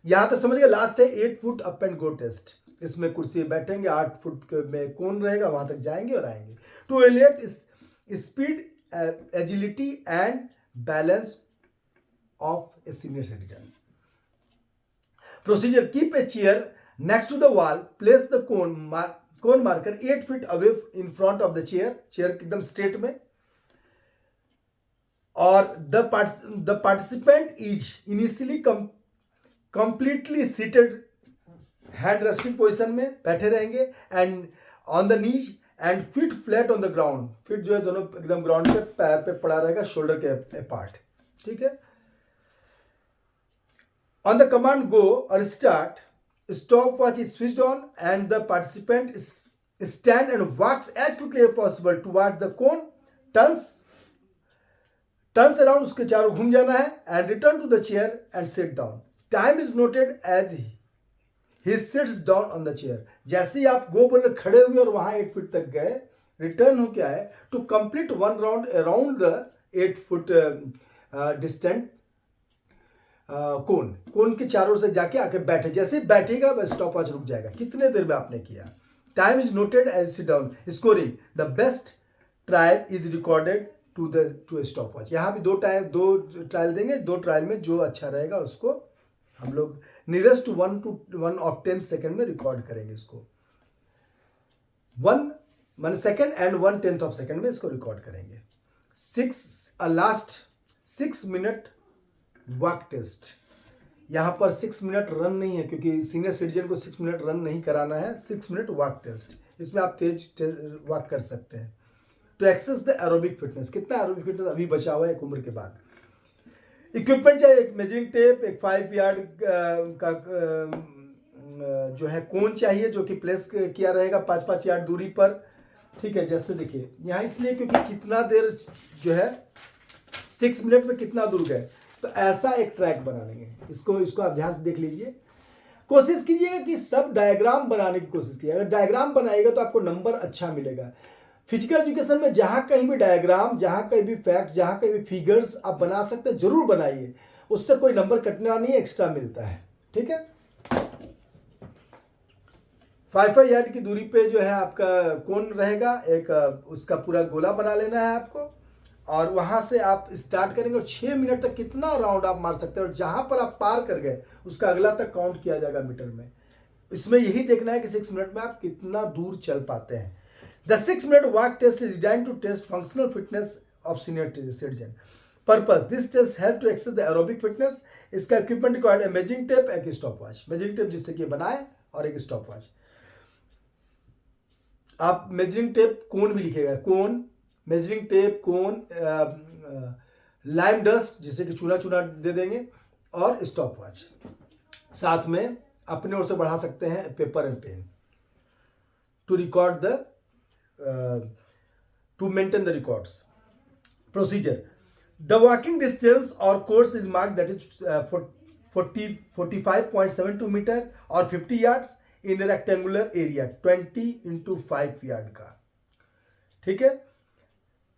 यहां तक समझ गए। लास्ट है 8 foot up and go test. इसमें कुर्सी बैठेंगे, 8 फुट में कौन रहेगा, वहां तक जाएंगे और आएंगे। टू एलिएट speed, agility and balance of a senior citizen. Procedure, keep a chair next to the wall, place the cone marker 8 feet away in front of the chair, chair एकदम straight में, और the participant is initially completely seated, hand resting position में बैठे रहेंगे, and on the knees and feet flat on the ground, feet जो है दोनों एकदम ग्राउंड पे, पैर पे पड़ा रहेगा, शोल्डर के पार्ट। ठीक है। On the command go or start, stopwatch is switched on and the participant stand and walks as quickly as possible towards the cone, turns around, उसके चारों घूम जाना है, and return to the chair and sit down. Time is noted as he sits down on the chair. जैसे ही आप गो बोले खड़े हुए और वहां 8 फीट तक गए, रिटर्न हो क्या है, to complete 1 round around the 8 foot distant cone के चारों से जाके आके बैठे। जैसे बैठेगा वह स्टॉप वॉच रुक जाएगा। कितने देर में आपने किया। Time is noted as sit down. Scoring, the best trial is recorded to stopwatch. यहाँ भी 2 ट्रायल देंगे। 2 ट्रायल में जो अच्छा रहेगा उसको हम लोग नियरेस्ट 1 to 1/10 सेकेंड में रिकॉर्ड करेंगे। इसको 1 मान सेकेंड एंड 1/10 सेकेंड में इसको रिकॉर्ड करेंगे। Last 6 minute walk test. यहाँ पर 6 मिनट रन नहीं है, क्योंकि सीनियर सिटीजन को 6 मिनट रन नहीं कराना है। 6 मिनट वॉक टेस्ट, इसमें आप तेज वॉक कर सकते हैं। To access the aerobic fitness, कितना एरोबिक फिटनेस अभी बचा हुआ है एक उम्र के बाद। इक्विपमेंट चाहिए, एक मेजरिंग टेप, एक 5 यार्ड का जो है कोन चाहिए, जो कि प्लेस किया रहेगा 5-5 यार्ड दूरी पर। ठीक है, जैसे देखिए यहाँ इसलिए क्योंकि कितना देर जो है 6 मिनट में कितना दूर गए, तो ऐसा एक ट्रैक बना लेंगे। इसको आप ध्यान से देख लीजिए। कोशिश कीजिएगा कि सब डायग्राम बनाने की कोशिश कीजिए। अगर डायग्राम बनाएगा तो आपको नंबर अच्छा मिलेगा। फिजिकल एजुकेशन में जहां कहीं भी डायग्राम, जहां कहीं भी फैक्ट, जहां कहीं भी फिगर्स आप बना सकते हैं, जरूर बनाइए। उससे कोई नंबर कटना नहीं है, एक्स्ट्रा मिलता है। ठीक है। 5 यार्ड की दूरी पे जो है आपका कौन रहेगा, एक उसका पूरा गोला बना लेना है आपको, और वहां से आप स्टार्ट करेंगे और 6 मिनट तक कितना राउंड आप मार सकते हैं, और जहां पर आप पार कर गए उसका अगला तक काउंट किया जाएगा मीटर में। इसमें यही देखना है कि 6 मिनट में आप कितना दूर चल पाते हैं। The 6 minute walk test is design to test functional fitness of senior citizen. Purpose this test help to access the aerobic fitness. इसका इक्विपमेंट रिक्वायर्ड है मेजरिंग टेप, एक स्टॉप वॉच। मेजरिंग टेप जिससे कि बनाए और एक स्टॉप वॉच। आप measuring tape cone भी लिखेगा, cone, measuring tape, cone, lime dust जिससे कि चूना चूना दे देंगे, और स्टॉप वॉच। साथ में अपने ओर से बढ़ा सकते हैं paper and pen to record the to maintain the records. Procedure the walking distance और course is mark that is 45.72 metre और 50 yards in rectangular area 20x5 yard का। ठीक है।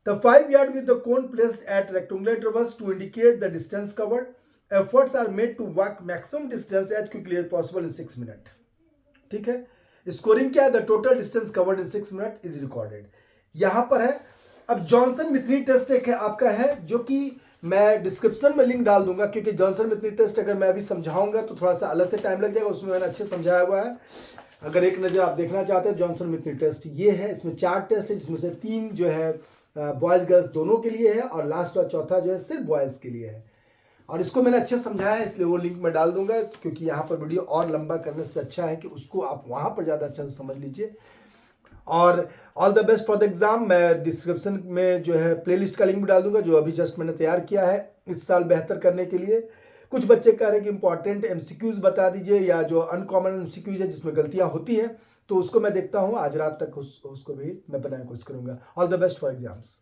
The 5 yard with the cone placed at rectangular intervals to indicate the distance covered. Efforts are made to walk maximum distance as quickly as possible in 6 minutes. ठीक है। Scoring क्या है? The total distance covered in 6 minute is recorded. यहां पर है। अब Johnson मिथनी test एक है आपका है, जो कि मैं डिस्क्रिप्शन में लिंक डाल दूंगा, क्योंकि जॉनसन मिथनी टेस्ट अगर मैं अभी समझाऊंगा तो थोड़ा सा अलग से टाइम लग जाएगा। उसमें मैंने अच्छे समझाया हुआ है। अगर एक नज़र आप देखना चाहते हैं जॉनसन मिथनी टेस्ट, ये है। इसमें 4 टेस्ट है, जिसमें से 3 जो है बॉयज़ गर्ल्स दोनों के लिए है, और लास्ट और चौथा जो है सिर्फ बॉयज़ के लिए है। और इसको मैंने अच्छे समझाया है, इसलिए वो लिंक मैं डाल दूंगा, क्योंकि यहाँ पर वीडियो और लंबा करने से अच्छा है कि उसको आप वहाँ पर ज़्यादा अच्छा से समझ लीजिए। और all the best for the exam. मैं डिस्क्रिप्शन में जो है प्लेलिस्ट का लिंक भी डाल दूंगा, जो अभी जस्ट मैंने तैयार किया है इस साल बेहतर करने के लिए। कुछ बच्चे कह रहे हैं कि इंपॉर्टेंट एमसीक्यूज बता दीजिए, या जो अनकॉमन एमसीक्यूज है जिसमें गलतियां होती हैं, तो उसको मैं देखता हूं आज रात तक उसको भी मैं बनाने की कोशिश करूंगा। All the best for exams.